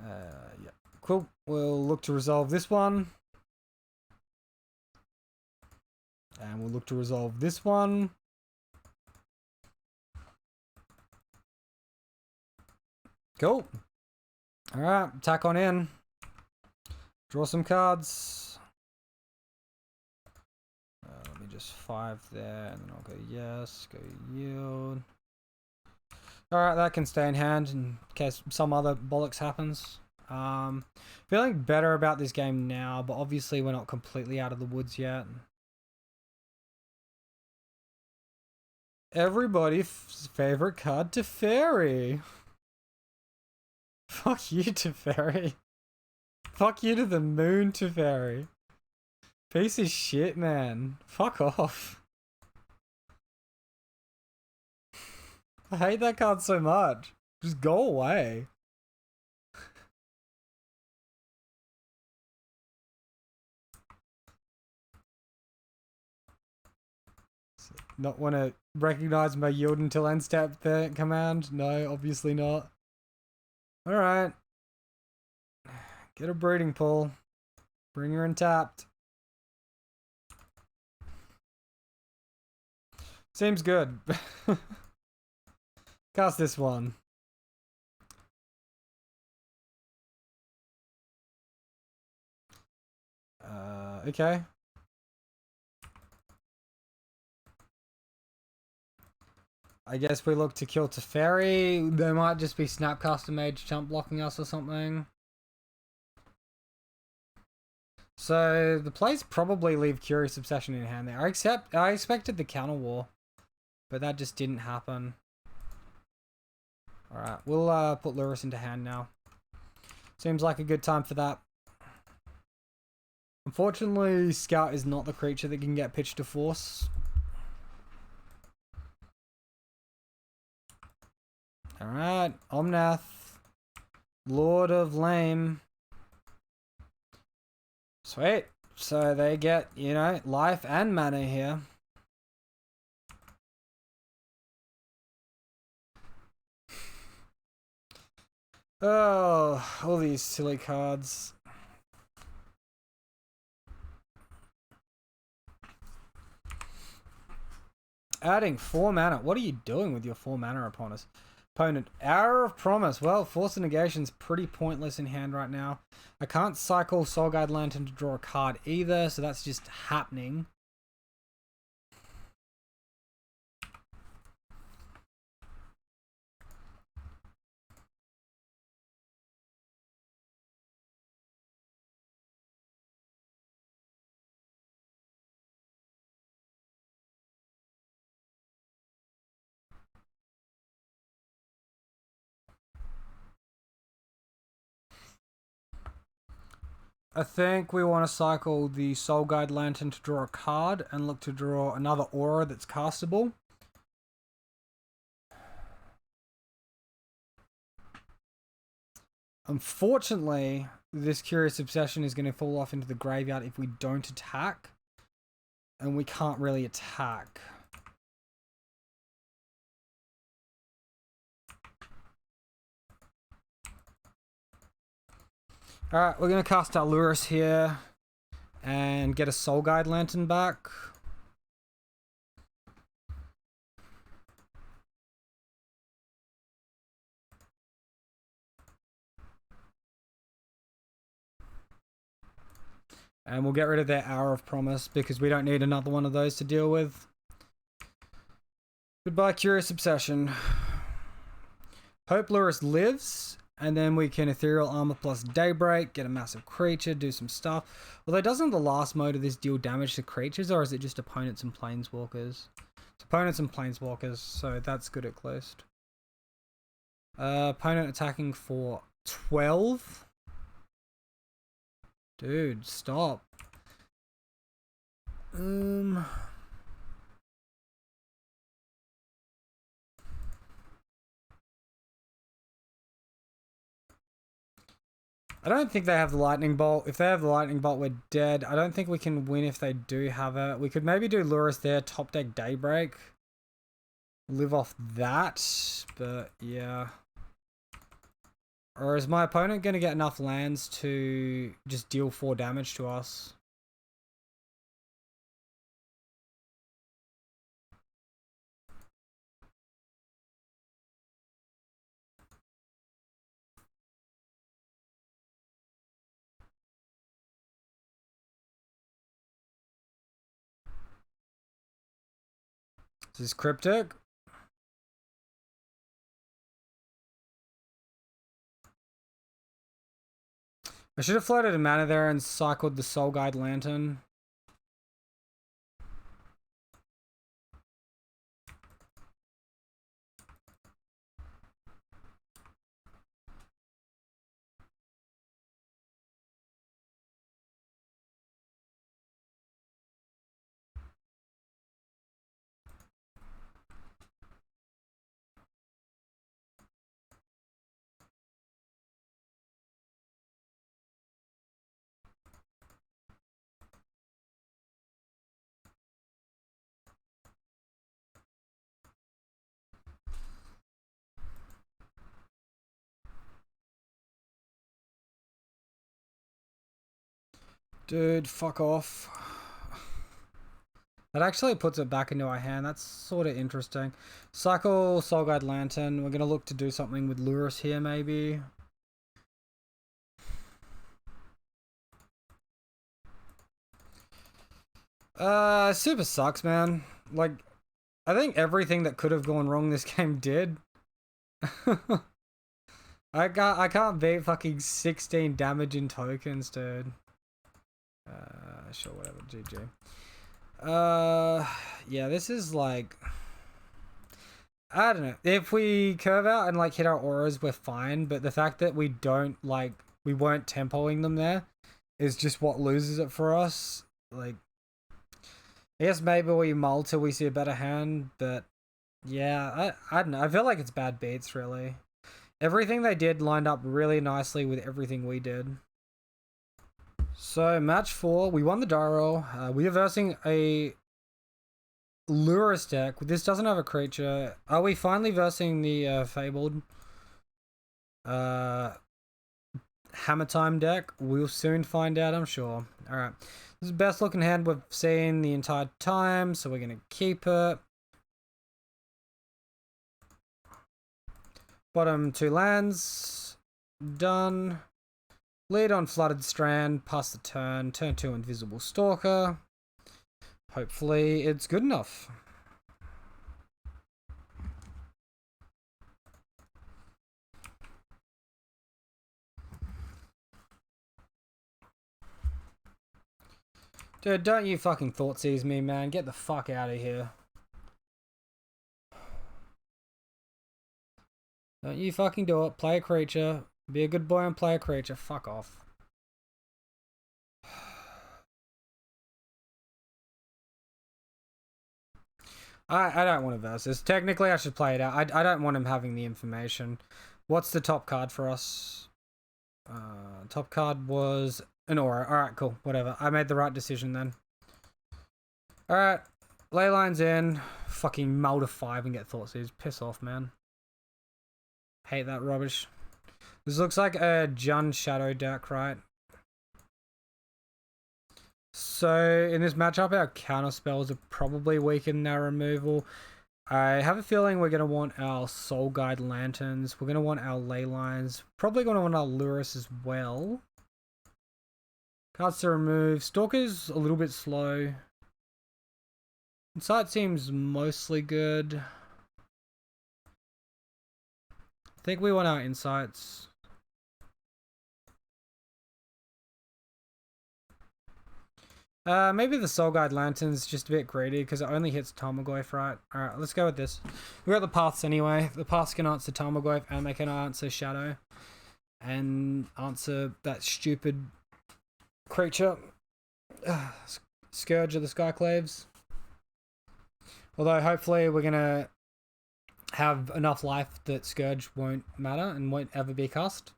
S1: Yeah. Cool. We'll look to resolve this one. And we'll look to resolve this one. Cool. Alright, attack on in. Draw some cards. Let me just 5 there, and then I'll go yes, go yield. Alright, that can stay in hand in case some other bollocks happens. Feeling better about this game now, but obviously we're not completely out of the woods yet. Everybody's favorite card, Teferi. Fuck you, Teferi. Fuck you to the moon, Teferi. Piece of shit, man. Fuck off. I hate that card so much. Just go away. Not want to recognize my yield until end step command? No, obviously not. Alright. Get a breeding pool. Bring her in tapped. Seems good. Cast this one. Okay. I guess we look to kill Teferi. There might just be Snapcaster Mage jump blocking us or something. So the plays probably leave Curious Obsession in hand there. I expected the counter war, but that just didn't happen. Alright, we'll put Lurrus into hand now. Seems like a good time for that. Unfortunately, Scout is not the creature that can get pitched to force. Alright, Omnath. Lord of Lame. Sweet. So they get, you know, life and mana here. Oh, all these silly cards. Adding 4 mana. What are you doing with your 4 mana upon us? Opponent, Hour of Promise. Well, Force of Negation's pretty pointless in hand right now. I can't cycle Soul Guide Lantern to draw a card either, so that's just happening. I think we want to cycle the Soul Guide Lantern to draw a card and look to draw another aura that's castable. Unfortunately, this Curious Obsession is going to fall off into the graveyard if we don't attack. And we can't really attack. Alright, we're going to cast our Lurrus here and get a Soul Guide Lantern back. And we'll get rid of their Hour of Promise because we don't need another one of those to deal with. Goodbye, Curious Obsession. Hope Lurrus lives. And then we can Ethereal Armor plus Daybreak, get a massive creature, do some stuff. Although doesn't the last mode of this deal damage to creatures, or is it just opponents and planeswalkers? It's opponents and planeswalkers, so that's good at least. Opponent attacking for 12? Dude, stop. I don't think they have the Lightning Bolt. If they have the Lightning Bolt, we're dead. I don't think we can win if they do have it. We could maybe do Lurrus there, top deck Daybreak. Live off that, but yeah. Or is my opponent going to get enough lands to just deal 4 damage to us? This is Cryptic. I should have floated a mana there and cycled the Soul Guide Lantern. Dude, fuck off. That actually puts it back into our hand. That's sort of interesting. Cycle Soul Guide Lantern. We're going to look to do something with Lurrus here, maybe. Super sucks, man. Like, I think everything that could have gone wrong this game did. I can't beat fucking 16 damage in tokens, dude. Sure, whatever, GG. Yeah, this is like, I don't know. If we curve out and like hit our auras, we're fine. But the fact that we don't like, we weren't tempoing them there is just what loses it for us. Like, I guess maybe we mull till we see a better hand. But yeah, I don't know. I feel like it's bad beats, really. Everything they did lined up really nicely with everything we did. So, match 4, we won the die roll. We are versing a Lurrus deck. This doesn't have a creature. Are we finally versing the Fabled Hammer Time deck? We'll soon find out, I'm sure. Alright. This is the best looking hand we've seen the entire time, so we're going to keep it. Bottom 2 lands. Done. Lead on Flooded Strand. Pass the turn. Turn 2 Invisible Stalker. Hopefully it's good enough. Dude, don't you fucking Thoughtseize me, man. Get the fuck out of here. Don't you fucking do it. Play a creature. Be a good boy and play a creature. Fuck off. I don't want to versus. Technically, I should play it out. I don't want him having the information. What's the top card for us? Top card was an aura. Alright, cool. Whatever. I made the right decision then. Alright. Leyline's in. Fucking mull to 5 and get Thoughtseize. Piss off, man. Hate that rubbish. This looks like a Jund Shadow deck, right? So, in this matchup, our counter spells are probably weakened in our removal. I have a feeling we're going to want our Soul Guide Lanterns. We're going to want our Ley Lines. Probably going to want our Lurrus as well. Cards to remove. Stalker's a little bit slow. Insight seems mostly good. I think we want our Insights. Maybe the Soul Guide Lantern's just a bit greedy because it only hits Tarmogoyf, right? Alright, let's go with this. We've got the paths anyway. The paths can answer Tarmogoyf and they can answer Shadow. And answer that stupid creature. Scourge of the Skyclaves. Although hopefully we're going to have enough life that Scourge won't matter and won't ever be cast.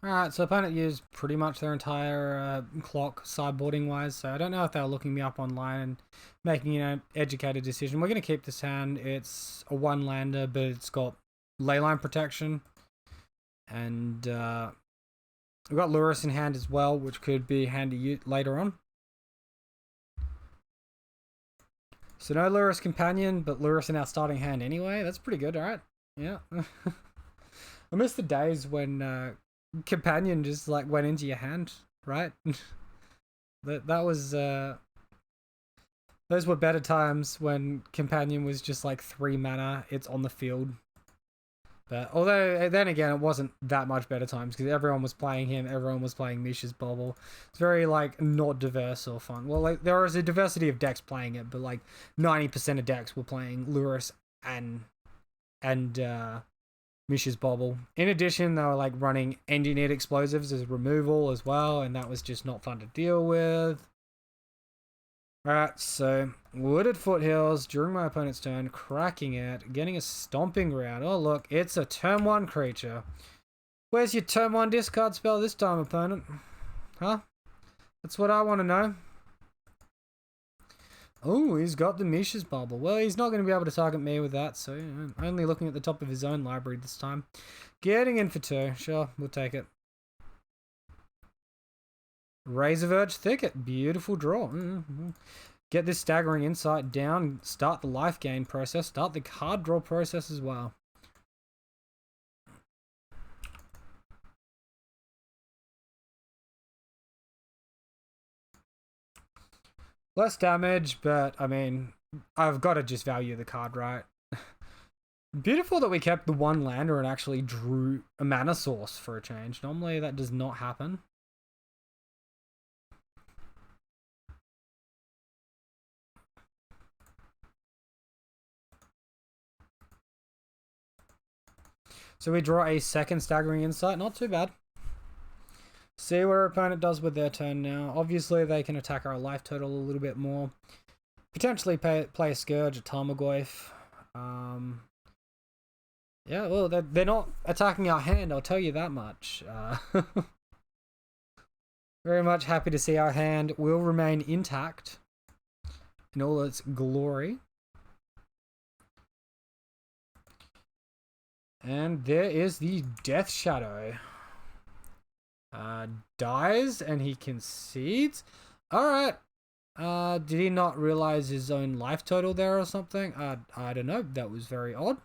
S1: Alright, so opponent used pretty much their entire clock sideboarding wise, so I don't know if they were looking me up online and making an educated decision. We're going to keep this hand. It's a 1-lander, but it's got Leyline protection. And we've got Lurrus in hand as well, which could be handy later on. So no Lurrus Companion, but Lurrus in our starting hand anyway. That's pretty good, alright? Yeah. I miss the days when Companion just like went into your hand, right? that was those were better times when Companion was just like 3 mana, it's on the field. But although then again it wasn't that much better times because everyone was playing him, everyone was playing Mishra's Bauble. It's very like not diverse or fun. Well, like there was a diversity of decks playing it, but like 90% of decks were playing Lurrus and Mishra's Bauble. In addition, they were like running engineered explosives as removal as well, and that was just not fun to deal with. Alright, so Wooded Foothills during my opponent's turn, cracking it, getting a Stomping Ground. Oh look, it's a turn 1 creature. Where's your turn 1 discard spell this time, opponent? Huh? That's what I want to know. Oh, he's got the Mishra's Bauble. Well, he's not going to be able to target me with that, so only looking at the top of his own library this time. Getting in for 2. Sure, we'll take it. Razorverge Thicket. Beautiful draw. Get this Staggering Insight down. Start the life gain process. Start the card draw process as well. Less damage, but I mean, I've got to just value the card, right? Beautiful that we kept the 1-lander and actually drew a mana source for a change. Normally that does not happen. So we draw a second Staggering Insight. Not too bad. See what our opponent does with their turn now. Obviously, they can attack our life total a little bit more. Potentially play a Scourge, a Tarmogoyf. Yeah, well, they're not attacking our hand, I'll tell you that much. Very much happy to see our hand will remain intact in all its glory. And there is the Death Shadow. Dies and he concedes. Alright. Did he not realize his own life total there or something? I don't know. That was very odd.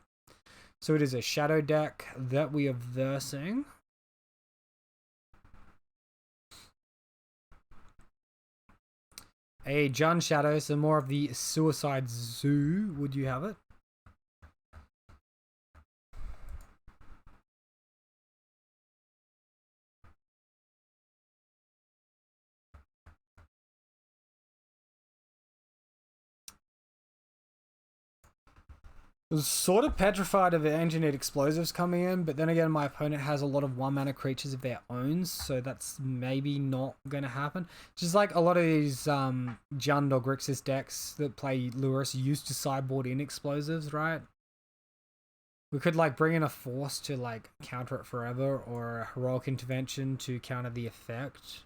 S1: So it is a shadow deck that we are versing. A Jun Shadow, so more of the Suicide Zoo. Would you have it? I was sort of petrified of the engineered explosives coming in, but then again, my opponent has a lot of 1-mana creatures of their own, so that's maybe not going to happen. Just like a lot of these Jund or Grixis decks that play Lurrus used to sideboard in explosives, right? We could like bring in a force to like counter it forever, or a heroic intervention to counter the effect.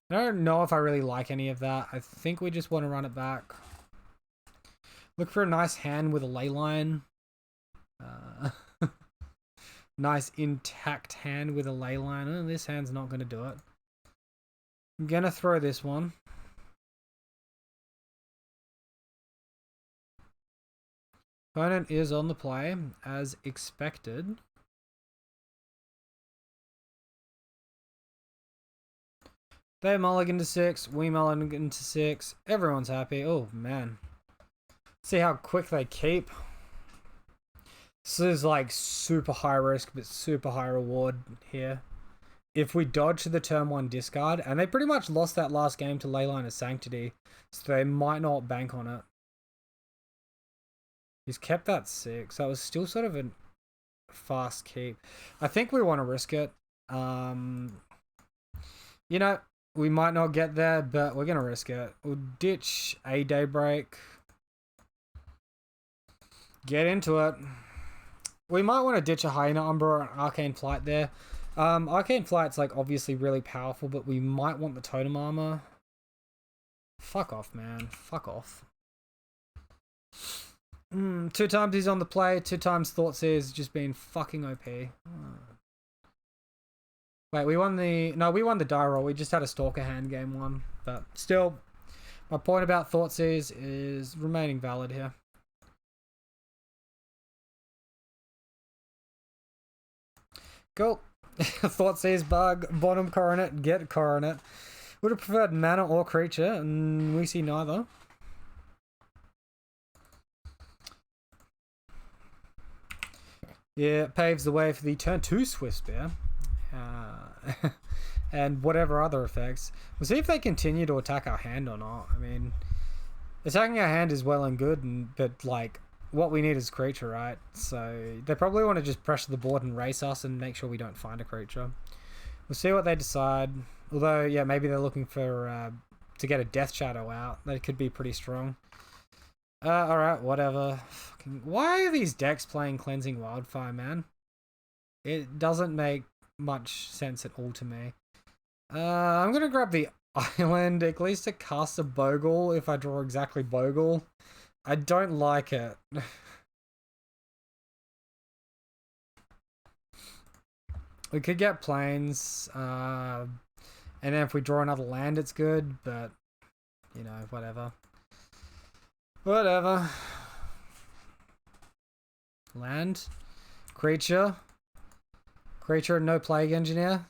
S1: I don't know if I really like any of that. I think we just want to run it back. Look for a nice hand with a leyline. Nice intact hand with a leyline. Oh, this hand's not going to do it. I'm going to throw this one. Opponent is on the play, as expected. They mulligan to 6, we mulligan to 6. Everyone's happy. Oh, man. See how quick they keep. This is like super high risk, but super high reward here. If we dodge the turn 1 discard, and they pretty much lost that last game to Leyline of Sanctity, so they might not bank on it. He's kept that 6. That was still sort of a fast keep. I think we want to risk it. You know, we might not get there, but we're going to risk it. We'll ditch a Daybreak. Get into it. We might want to ditch a Hyena Umbra or an Arcane Flight there. Arcane Flight's like obviously really powerful, but we might want the Totem Armor. Fuck off, man. Fuck off. 2 times he's on the play, 2 times Thoughtseer's just been fucking OP. Wait, we won the... No, we won the die roll. We just had a Stalker hand game 1. But still, my point about Thoughtseers is remaining valid here. Cool. Thoughtseers bug, bottom Coronet, get Coronet. Would have preferred mana or creature, and we see neither. Yeah, it paves the way for the turn 2 Swiftspear. And whatever other effects. We'll see if they continue to attack our hand or not. I mean, attacking our hand is well and good, but like, what we need is creature, right? So they probably want to just pressure the board and race us and make sure we don't find a creature. We'll see what they decide. Although, yeah, maybe they're looking for to get a Death Shadow out. That could be pretty strong. Alright, whatever. Why are these decks playing Cleansing Wildfire, man? It doesn't make much sense at all to me. I'm gonna grab the Island, at least to cast a Bogle if I draw exactly Bogle. I don't like it. We could get Plains, and then if we draw another land it's good, but, you know, whatever. Whatever. Land. Creature. Creature, no Plague Engineer.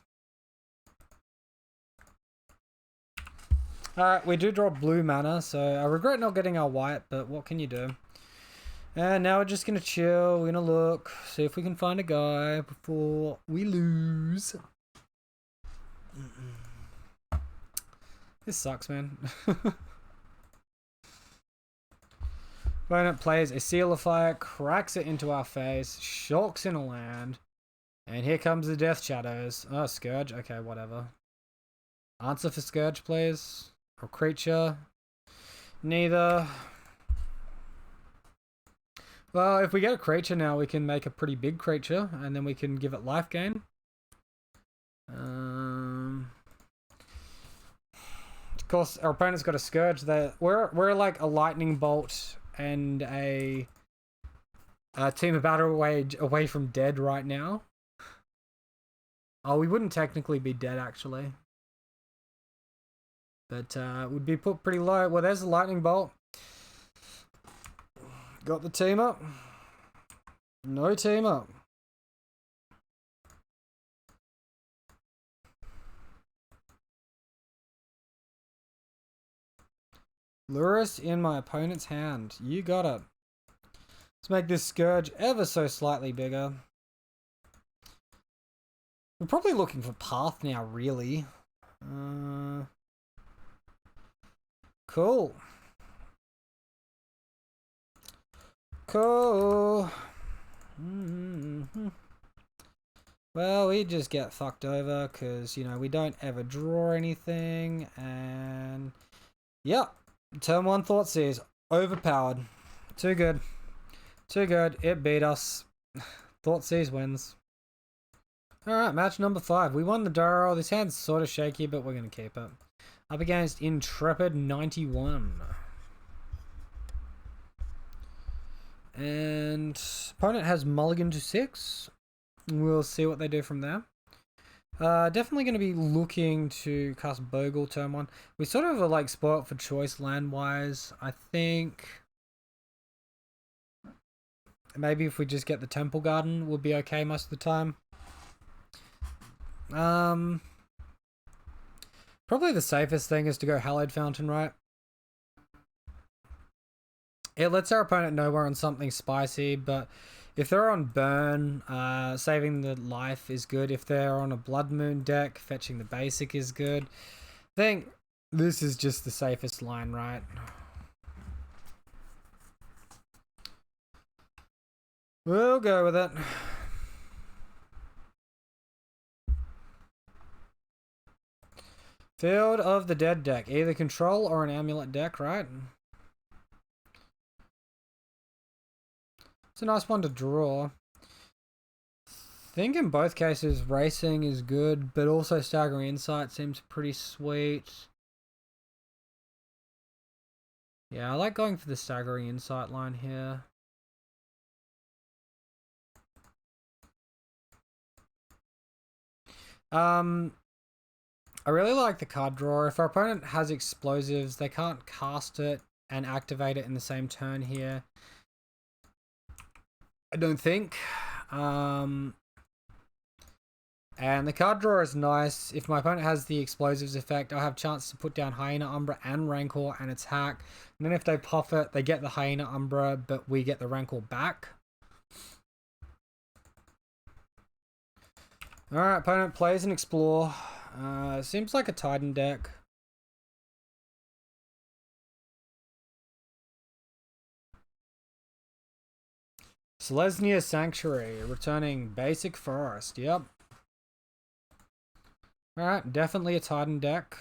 S1: Alright, we do draw blue mana, so I regret not getting our white, but what can you do? And now we're just going to chill, we're going to look, see if we can find a guy before we lose. This sucks, man. Opponent plays a Seal of Fire, cracks it into our face, shocks in a land, and here comes the Death Shadows. Oh, Scourge, okay, whatever. Answer for Scourge, please. Or creature. Neither. Well, if we get a creature now, we can make a pretty big creature, and then we can give it life gain. Of course, our opponent's got a Scourge. We're like a Lightning Bolt and a Team of Battle away from dead right now. Oh, we wouldn't technically be dead, actually. But would be put pretty low. Well, there's the Lightning Bolt. Got the team up. No team up. Lurus in my opponent's hand. You got it. Let's make this Scourge ever so slightly bigger. We're probably looking for Path now, really. Cool. Cool. Well, we just get fucked over because, you know, we don't ever draw anything. And, yeah. Turn 1 Thoughtseize. Overpowered. Too good. Too good. It beat us. Thoughtseize wins. Alright, match number 5. We won the Doro. This hand's sort of shaky, but we're going to keep it. Up against Intrepid 91. And opponent has mulligan to 6. We'll see what they do from there. Definitely going to be looking to cast Bogle turn 1. We sort of are like spoiled for choice land-wise. I think maybe if we just get the Temple Garden, we'll be okay most of the time. Probably the safest thing is to go Hallowed Fountain, right? It lets our opponent know we're on something spicy, but if they're on Burn, saving the life is good. If they're on a Blood Moon deck, fetching the basic is good. I think this is just the safest line, right? We'll go with it. Field of the Dead deck. Either Control or an Amulet deck, right? It's a nice one to draw. I think in both cases Racing is good, but also Staggering Insight seems pretty sweet. Yeah, I like going for the Staggering Insight line here. I really like the card draw. If our opponent has explosives, they can't cast it and activate it in the same turn here. I don't think. And the card draw is nice. If my opponent has the explosives effect, I'll have a chance to put down Hyena Umbra and Rancor and attack. And then if they puff it, they get the Hyena Umbra, but we get the Rancor back. Alright, opponent plays and explore. Seems like a Titan deck. Selesnya Sanctuary, returning basic forest, yep. Alright, definitely a Titan deck.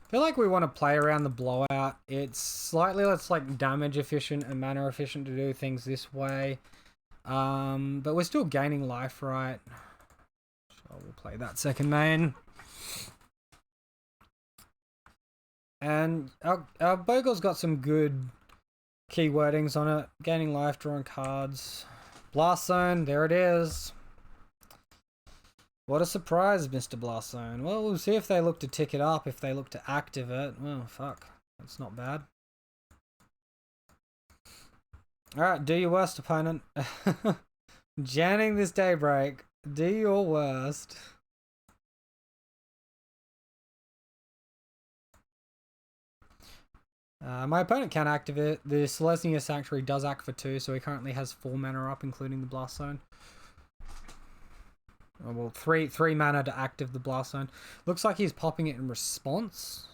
S1: I feel like we want to play around the blowout. It's slightly less like damage efficient and mana efficient to do things this way. But we're still gaining life, right? So we'll play that second main. And our Bogle's got some good keywordings on it. Gaining life, drawing cards. Blast Zone, there it is. What a surprise, Mr. Blast Zone. Well, we'll see if they look to tick it up, if they look to active it. Well, fuck. That's not bad. Alright, do your worst, opponent. Janning this Daybreak. Do your worst. My opponent can activate it. The Selesnya Sanctuary does act for 2, so he currently has 4 mana up, including the Blast Zone. Oh, well, three mana to active the Blast Zone. Looks like he's popping it in response.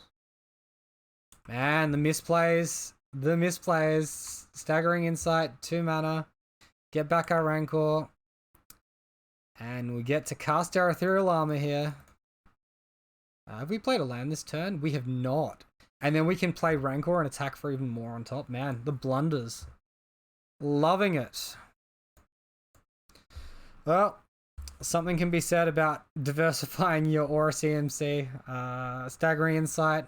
S1: Man, the misplays. The misplays. Staggering Insight, 2 mana. Get back our Rancor. And we get to cast our Ethereal Armor here. Have we played a land this turn? We have not. And then we can play Rancor and attack for even more on top. Man, the blunders. Loving it. Well, something can be said about diversifying your Aura CMC. Staggering Insight.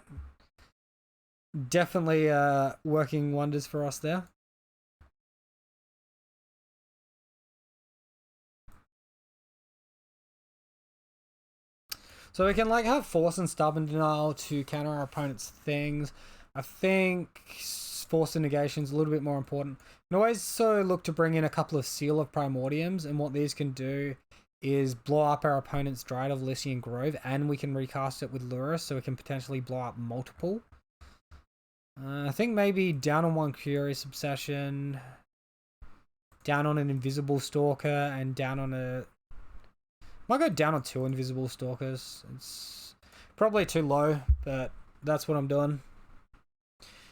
S1: Definitely working wonders for us there. So we can like have Force and Stubborn Denial to counter our opponent's things. I think Force and Negation is a little bit more important. And always so look to bring in a couple of Seal of Primordiums, and what these can do is blow up our opponent's Dryad of Elysian Grove, and we can recast it with Lurrus, so we can potentially blow up multiple. I think maybe down on one Curious Obsession, down on an Invisible Stalker, and down on a... Might go down on 2 Invisible Stalkers. It's probably too low, but that's what I'm doing.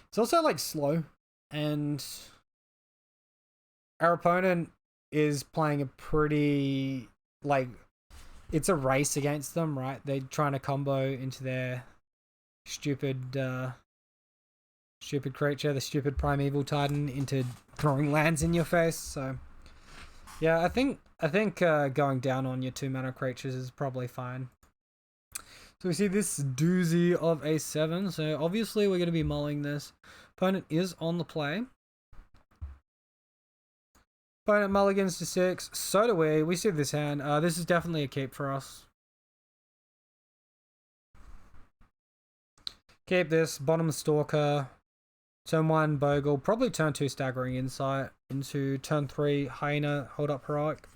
S1: It's also like slow, and our opponent is playing a pretty, like, it's a race against them, right? They're trying to combo into their stupid creature, the stupid Primeval Titan, into throwing lands in your face. So yeah, I think going down on your 2 mana creatures is probably fine. So we see this doozy of a 7. So obviously we're going to be mulling this. Opponent is on the play. Opponent mulligans to 6. So do we. We see this hand. This is definitely a keep for us. Keep this. Bottom Stalker. Turn 1 Bogle. Probably turn 2 Staggering Insight. Into turn 3 Hyena. Hold up Heroic.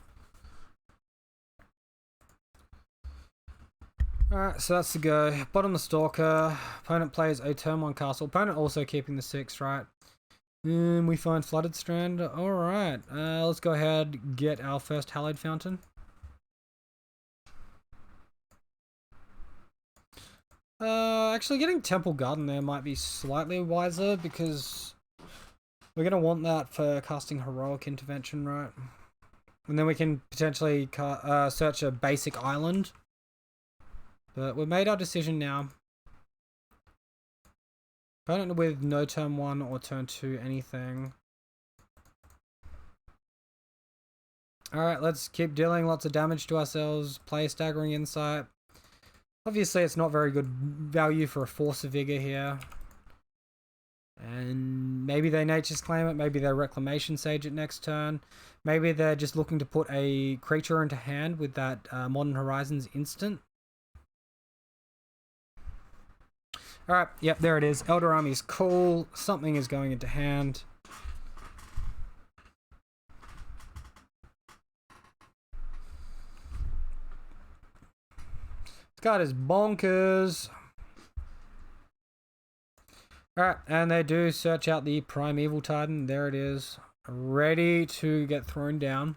S1: Alright, so that's the go. Bottom the Stalker. Opponent plays a turn 1 castle. Opponent also keeping the 6, right? And we find Flooded Strand. Alright, let's go ahead get our first Hallowed Fountain. Actually getting Temple Garden there might be slightly wiser, because we're going to want that for casting Heroic Intervention, right? And then we can potentially search a basic island. But we've made our decision now. Opponent with no turn 1 or turn 2 anything. Alright, let's keep dealing lots of damage to ourselves. Play Staggering Insight. Obviously it's not very good value for a Force of Vigor here. And maybe they Nature's Claim it, maybe they Reclamation Sage it next turn. Maybe they're just looking to put a creature into hand with that Modern Horizons instant. Alright, yep, there it is. Elder Army is cool. Something is going into hand. This card is bonkers. Alright, and they do search out the Primeval Titan. There it is. Ready to get thrown down.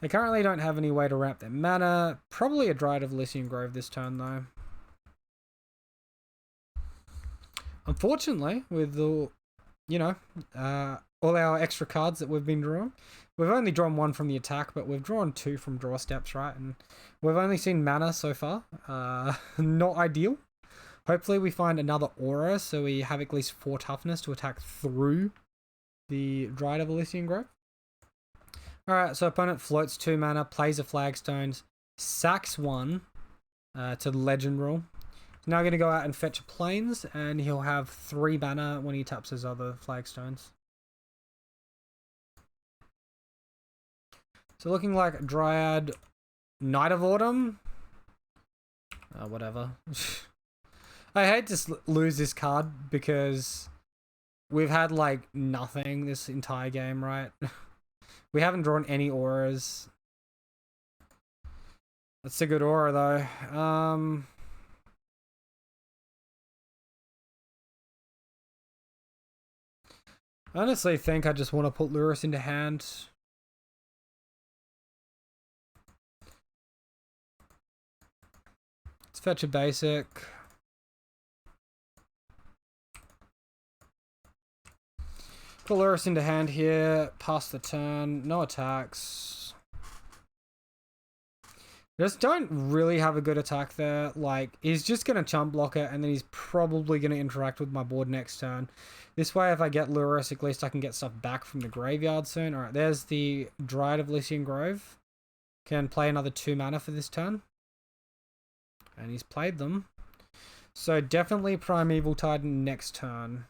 S1: They currently don't have any way to ramp their mana. Probably a Dryad of Elysian Grove this turn, though. Unfortunately, with the, all our extra cards that we've been drawing, we've only drawn 1 from the attack, but we've drawn 2 from draw steps, right? And we've only seen mana so far. Not ideal. Hopefully we find another aura, so we have at least 4 toughness to attack through the Dryad of Elysian Grove. Alright, so opponent floats 2 mana, plays a Flagstones, sacks 1 to the Legend Rule. Now going to go out and fetch a Plains, and he'll have 3 mana when he taps his other Flagstones. So looking like Dryad, Knight of Autumn. Whatever. I hate to lose this card because we've had like nothing this entire game, right? We haven't drawn any auras. That's a good aura though. I honestly think I just want to put Lurrus into hand. Let's fetch a basic. Put Lurrus into hand here. Pass the turn. No attacks. Just don't really have a good attack there. Like, he's just going to chump block it, and then he's probably going to interact with my board next turn. This way, if I get Lurrus, at least I can get stuff back from the graveyard soon. Alright, there's the Dryad of Elysian Grove. Can play another 2 mana for this turn. And he's played them. So definitely Primeval Titan next turn.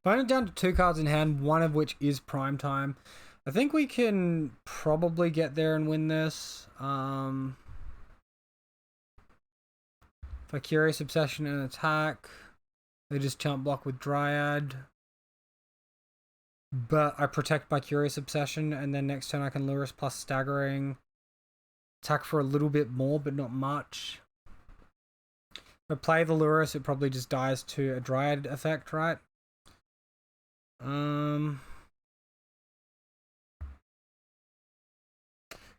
S1: Opponent down to 2 cards in hand, one of which is prime time. I think we can probably get there and win this. For Curious Obsession and attack, they just chump block with Dryad. But I protect by Curious Obsession, and then next turn I can Lurus plus Staggering. Attack for a little bit more, but not much. If I play the Lurus, it probably just dies to a Dryad effect, right?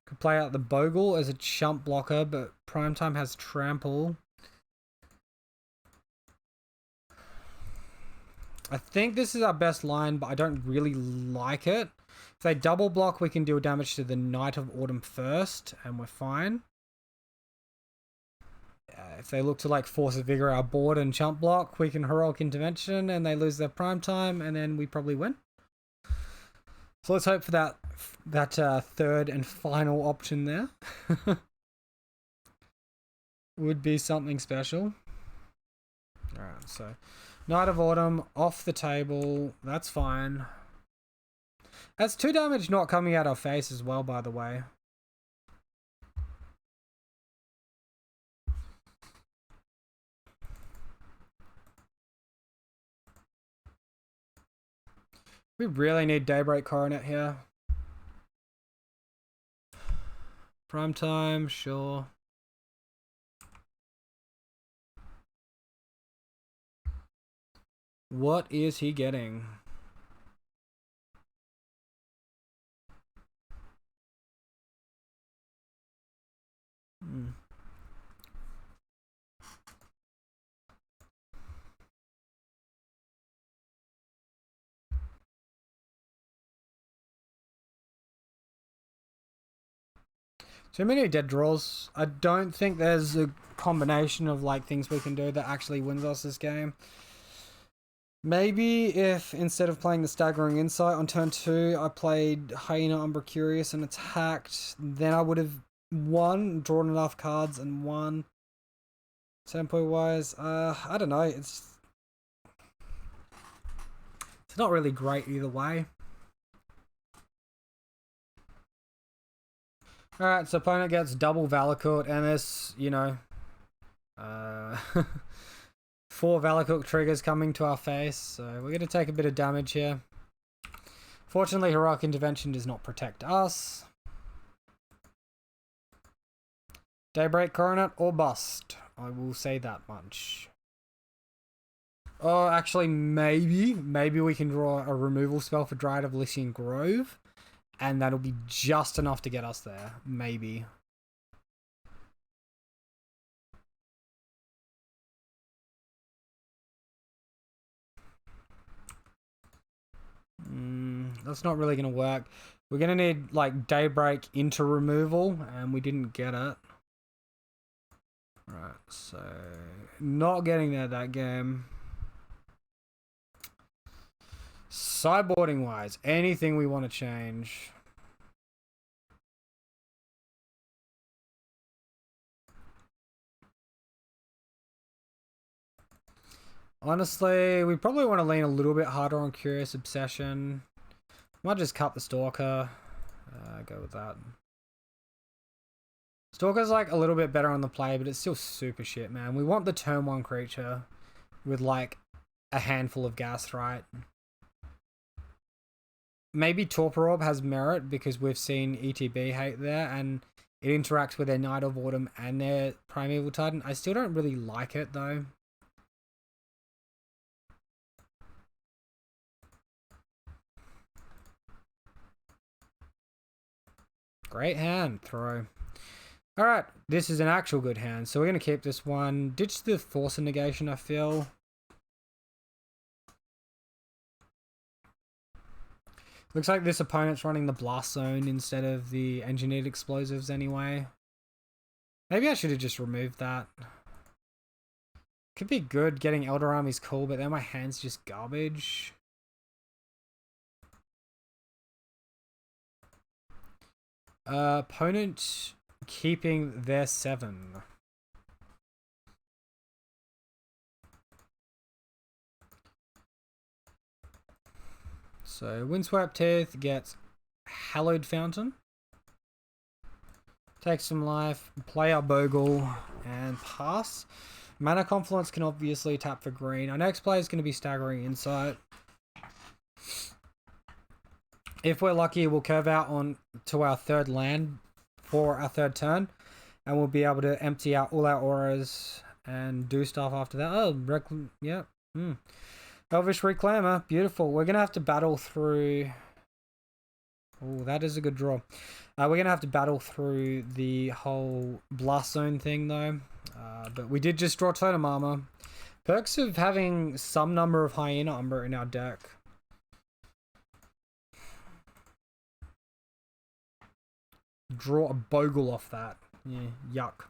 S1: Could play out the Bogle as a chump blocker, but Primetime has Trample. I think this is our best line, but I don't really like it. If they double block, we can deal damage to the Knight of Autumn first, and we're fine. If they look to like Force of Vigor our board and chump block, we can Heroic Intervention, and they lose their prime time, and then we probably win. So let's hope for that third and final option there. Would be something special. Alright, so Knight of Autumn off the table. That's fine. That's 2 damage not coming out our face as well, by the way. We really need Daybreak Coronet here. Prime time, sure. What is he getting? Too many dead draws. I don't think there's a combination of like things we can do that actually wins us this game. Maybe if instead of playing the Staggering Insight on turn 2, I played Hyena Umbra Curious and attacked, then I would have won, drawn enough cards and won. Tempo wise, I don't know. It's not really great either way. Alright, so opponent gets double Valakut, and this, you know, 4 Valakut triggers coming to our face, so we're going to take a bit of damage here. Fortunately, Heroic Intervention does not protect us. Daybreak Coronet or bust, I will say that much. Oh, actually, maybe we can draw a removal spell for Dryad of Elysian Grove. And that'll be just enough to get us there. Maybe. That's not really going to work. We're going to need, like, Daybreak into removal. And we didn't get it. Right, so... not getting there that game. Sideboarding wise, anything we want to change? Honestly, we probably want to lean a little bit harder on Curious Obsession. Might just cut the Stalker. Go with that. Stalker's like a little bit better on the play, but it's still super shit, man. We want the turn 1 creature with like a handful of gas, right? Maybe Torpor Orb has merit because we've seen ETB hate there and it interacts with their Knight of Autumn and their Primeval Titan. I still don't really like it though. Great hand, throw. Alright, this is an actual good hand, so we're going to keep this one. Ditch the Force of Negation, I feel. Looks like this opponent's running the Blast Zone instead of the Engineered Explosives anyway. Maybe I should have just removed that. Could be good, getting Elder Army's cool, but then my hand's just garbage. Opponent keeping their 7. So Windswept Teeth gets Hallowed Fountain. Take some life, play our Bogle, and pass. Mana Confluence can obviously tap for green. Our next play is going to be Staggering Insight. If we're lucky, we'll curve out on to our third land for our third turn, and we'll be able to empty out all our auras and do stuff after that. Oh, yeah. Elvish Reclaimer, beautiful. We're gonna have to battle through. Oh, that is a good draw. We're gonna have to battle through the whole Blast Zone thing though. But we did just draw Totem Armor. Perks of having some number of Hyena Umbra in our deck. Draw a Bogle off that. Yeah, yuck.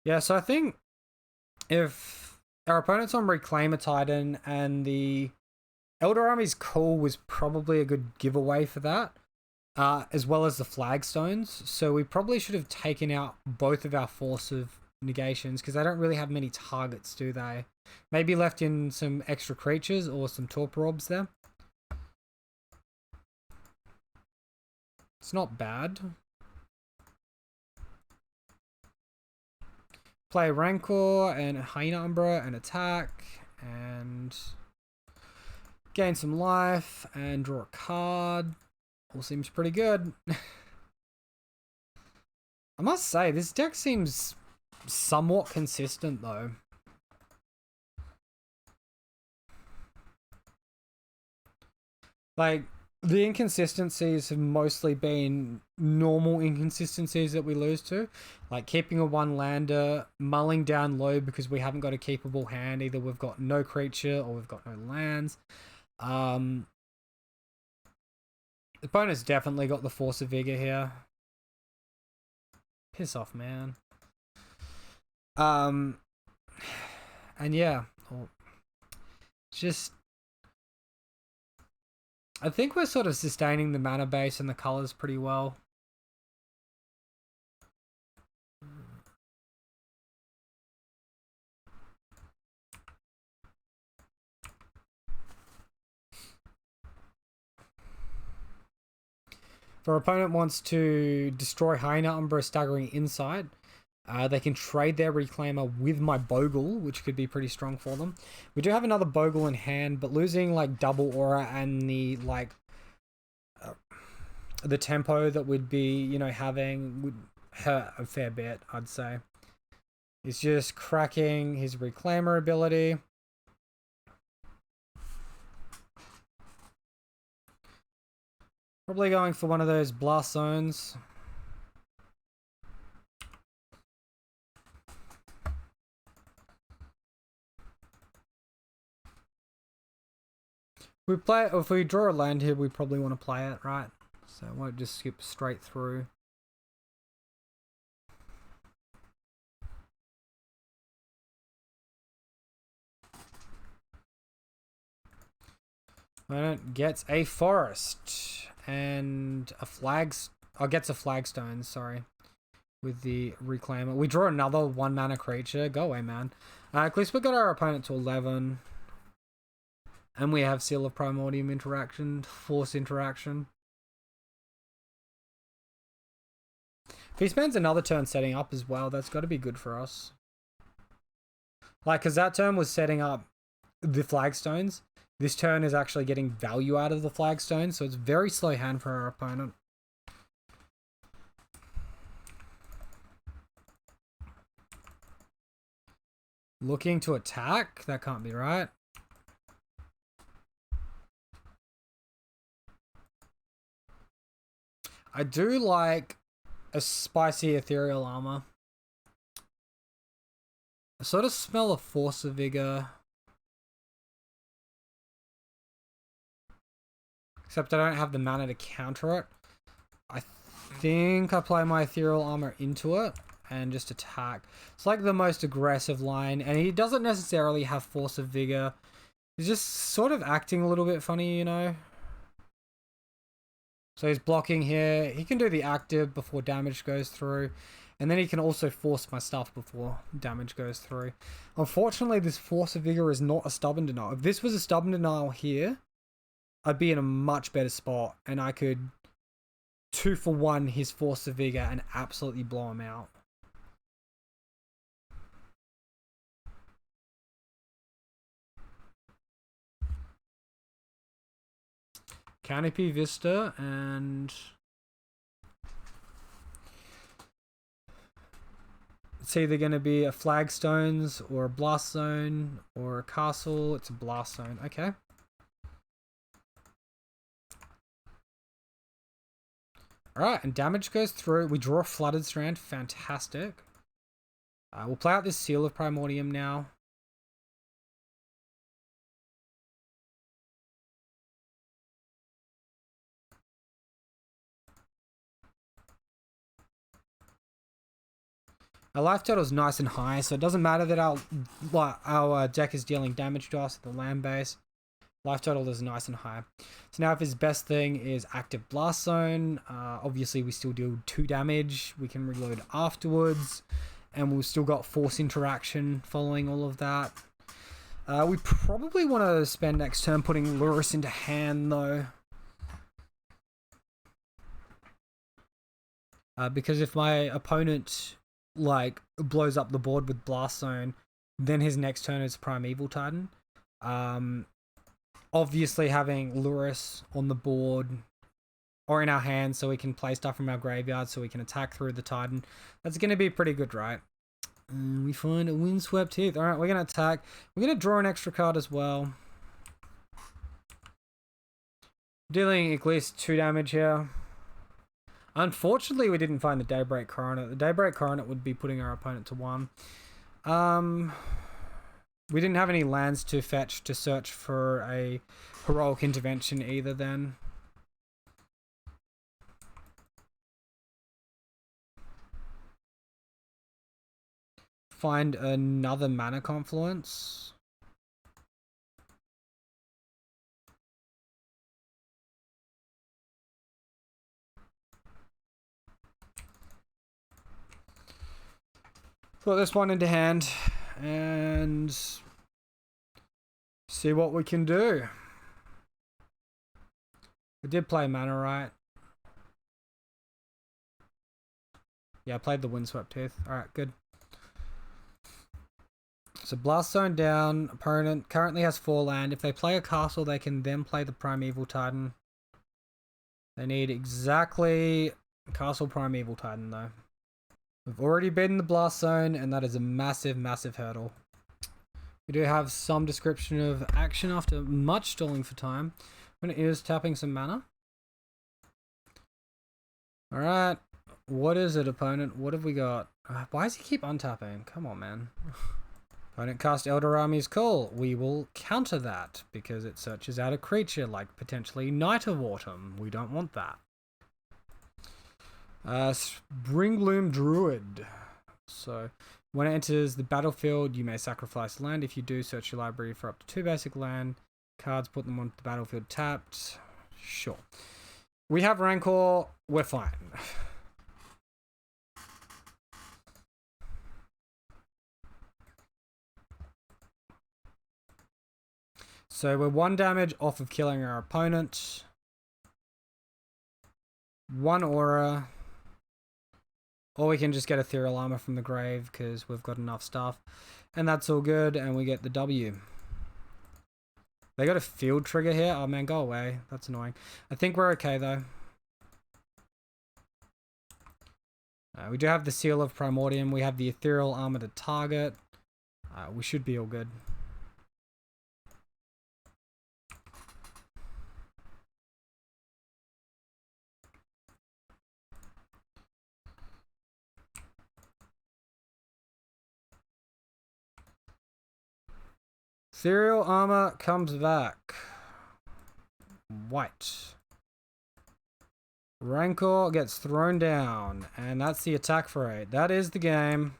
S1: Yeah, so I think if our opponent's on Reclaimer Titan and the Elder Army's Call was probably a good giveaway for that, as well as the Flagstones. So we probably should have taken out both of our Force of Negations because they don't really have many targets, do they? Maybe left in some extra creatures or some Torpor Orbs there. It's not bad. Play Rancor and Hyena Umbra and attack and gain some life and draw a card. All seems pretty good. I must say, this deck seems somewhat consistent though. Like, the inconsistencies have mostly been normal inconsistencies that we lose to. Like keeping a one lander, mulling down low because we haven't got a keepable hand. Either we've got no creature or we've got no lands. The opponent's definitely got the Force of Vigor here. Piss off, man. And yeah. Just... I think we're sort of sustaining the mana base and the colors pretty well. If our opponent wants to destroy Hyena Umbra Staggering Insight, they can trade their Reclaimer with my Bogle, which could be pretty strong for them. We do have another Bogle in hand, but losing like double aura and the like the tempo that we'd be, you know, having would hurt a fair bit, I'd say. He's just cracking his Reclaimer ability. Probably going for one of those Blast Zones. If we draw a land here, we probably want to play it, right? So I won't just skip straight through. Opponent gets a Forest and a gets a Flagstone, sorry, with the Reclaimer. We draw another 1 mana creature. Go away, man. At least we got our opponent to 11. And we have Seal of Primordium interaction, Force interaction. If he spends another turn setting up as well, that's got to be good for us. Like, because that turn was setting up the Flagstones. This turn is actually getting value out of the Flagstones, so it's very slow hand for our opponent. Looking to attack? That can't be right. I do like a spicy ethereal armor. I sort of smell a Force of Vigor. Except I don't have the mana to counter it. I think I play my ethereal armor into it and just attack. It's like the most aggressive line, and he doesn't necessarily have Force of Vigor. He's just sort of acting a little bit funny, you know? So he's blocking here. He can do the active before damage goes through. And then he can also force my stuff before damage goes through. Unfortunately, this Force of Vigor is not a stubborn denial. If this was a stubborn denial here, I'd be in a much better spot, and I could 2-for-1 his Force of Vigor and absolutely blow him out. Canopy Vista, and it's either going to be a Flagstones or a Blast Zone or a Castle. It's a Blast Zone. Okay. Alright, and damage goes through. We draw a Flooded Strand. Fantastic. We'll play out this Seal of Primordium now. Our life total is nice and high, so it doesn't matter that our deck is dealing damage to us at the land base. Life total is nice and high. So now if his best thing is Active Blast Zone, obviously we still deal 2 damage. We can reload afterwards, and we've still got Force Interaction following all of that. We probably want to spend next turn putting Lurrus into hand, though. Because if my opponent blows up the board with Blast Zone, then his next turn is Primeval Titan. Obviously having Lurrus on the board or in our hands so we can play stuff from our graveyard so we can attack through the Titan, that's going to be pretty good, right? We find a Windswept Heath. Alright, we're going to attack. We're going to draw an extra card as well. Dealing at least 2 damage here. Unfortunately, we didn't find the Daybreak Coronet. The Daybreak Coronet would be putting our opponent to 1. We didn't have any lands to fetch to search for a Heroic Intervention either then. Find another Mana Confluence. Put this one into hand and see what we can do. We did play Mana, right? Yeah, I played the Windswept Heath. Alright, good. So Blast Zone down. Opponent currently has 4 land. If they play a castle, they can then play the Primeval Titan. They need exactly Castle Primeval Titan, though. We've already beaten the Blast Zone, and that is a massive, massive hurdle. We do have some description of action after much stalling for time. When it is tapping some mana. Alright. What is it, opponent? What have we got? Why does he keep untapping? Come on, man. Opponent cast Elder Army's Call. We will counter that because it searches out a creature like potentially Night of Autumn. We don't want that. Springbloom Druid. So, when it enters the battlefield, you may sacrifice land. If you do, search your library for up to 2 basic land cards, put them onto the battlefield tapped. Sure. We have Rancor. We're fine. So we're 1 damage off of killing our opponent. 1 aura. Or we can just get Ethereal Armor from the grave because we've got enough stuff. And that's all good, and we get the W. They got a field trigger here. Oh man, go away. That's annoying. I think we're okay though. We do have the Seal of Primordium. We have the Ethereal Armor to target. We should be all good. Ethereal Armor comes back. White. Rancor gets thrown down, and that's the attack for 8. That is the game.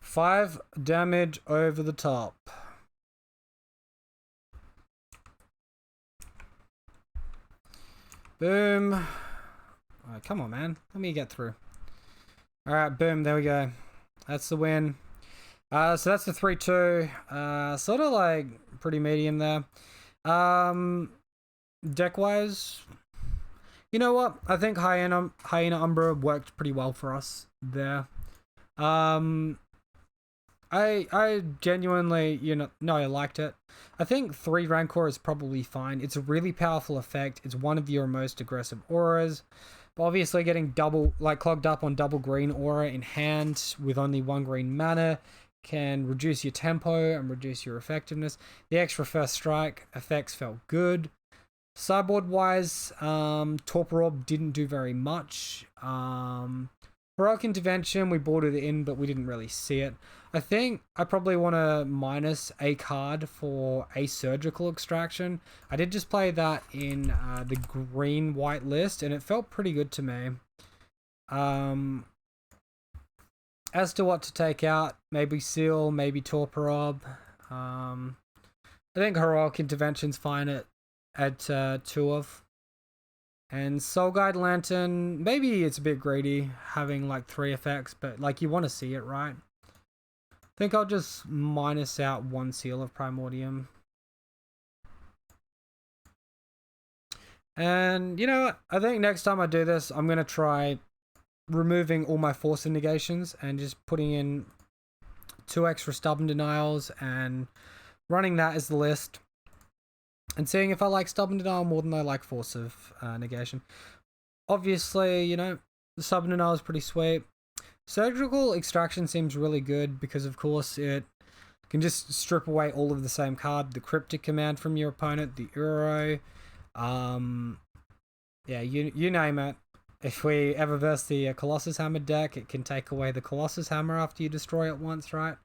S1: 5 damage over the top. Boom. Oh, come on, man. Let me get through. Alright, boom. There we go. That's the win. So that's the 3-2. Sort of like pretty medium there. deck wise, you know what? I think Hyena Umbra worked pretty well for us there. I genuinely, no, I liked it. I think 3 Rancor is probably fine. It's a really powerful effect. It's one of your most aggressive auras. But obviously getting clogged up on double green aura in hand with only 1 green mana can reduce your tempo and reduce your effectiveness. The extra first strike effects felt good. Sideboard wise, Torpor Orb didn't do very much. Heroic Intervention, we brought it in, but we didn't really see it. I think I probably want to minus a card for a Surgical Extraction. I did just play that in the green-white list, and it felt pretty good to me. As to what to take out, maybe Seal, maybe Torpor Orb. I think Heroic Intervention's fine at 2 of. And Soul Guide Lantern, maybe it's a bit greedy having like 3 effects, but like you want to see it, right? I think I'll just minus out 1 Seal of Primordium. And you know what? I think next time I do this, I'm going to try removing all my Force Negations and just putting in 2 extra Stubborn Denials and running that as the list. And seeing if I like Stubborn Denial more than I like Force of Negation. Obviously, the Stubborn Denial is pretty sweet. Surgical Extraction seems really good because, of course, it can just strip away all of the same card. The Cryptic Command from your opponent, the Uro. Yeah, you name it. If we ever verse the Colossus Hammer deck, it can take away the Colossus Hammer after you destroy it once, right?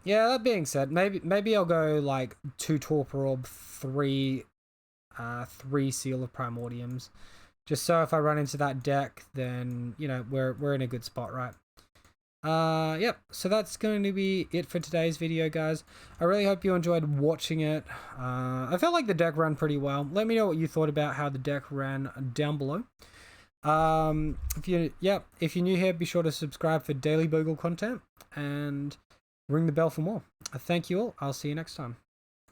S1: Yeah, that being said, maybe I'll go like 2 Torpor Orb, 3 Seal of Primordiums. Just so if I run into that deck, then, we're in a good spot, right? Yep, so that's going to be it for today's video, guys. I really hope you enjoyed watching it. I felt like the deck ran pretty well. Let me know what you thought about how the deck ran down below. If you're new here, be sure to subscribe for daily Bogle content and ring the bell for more. Thank you all. I'll see you next time.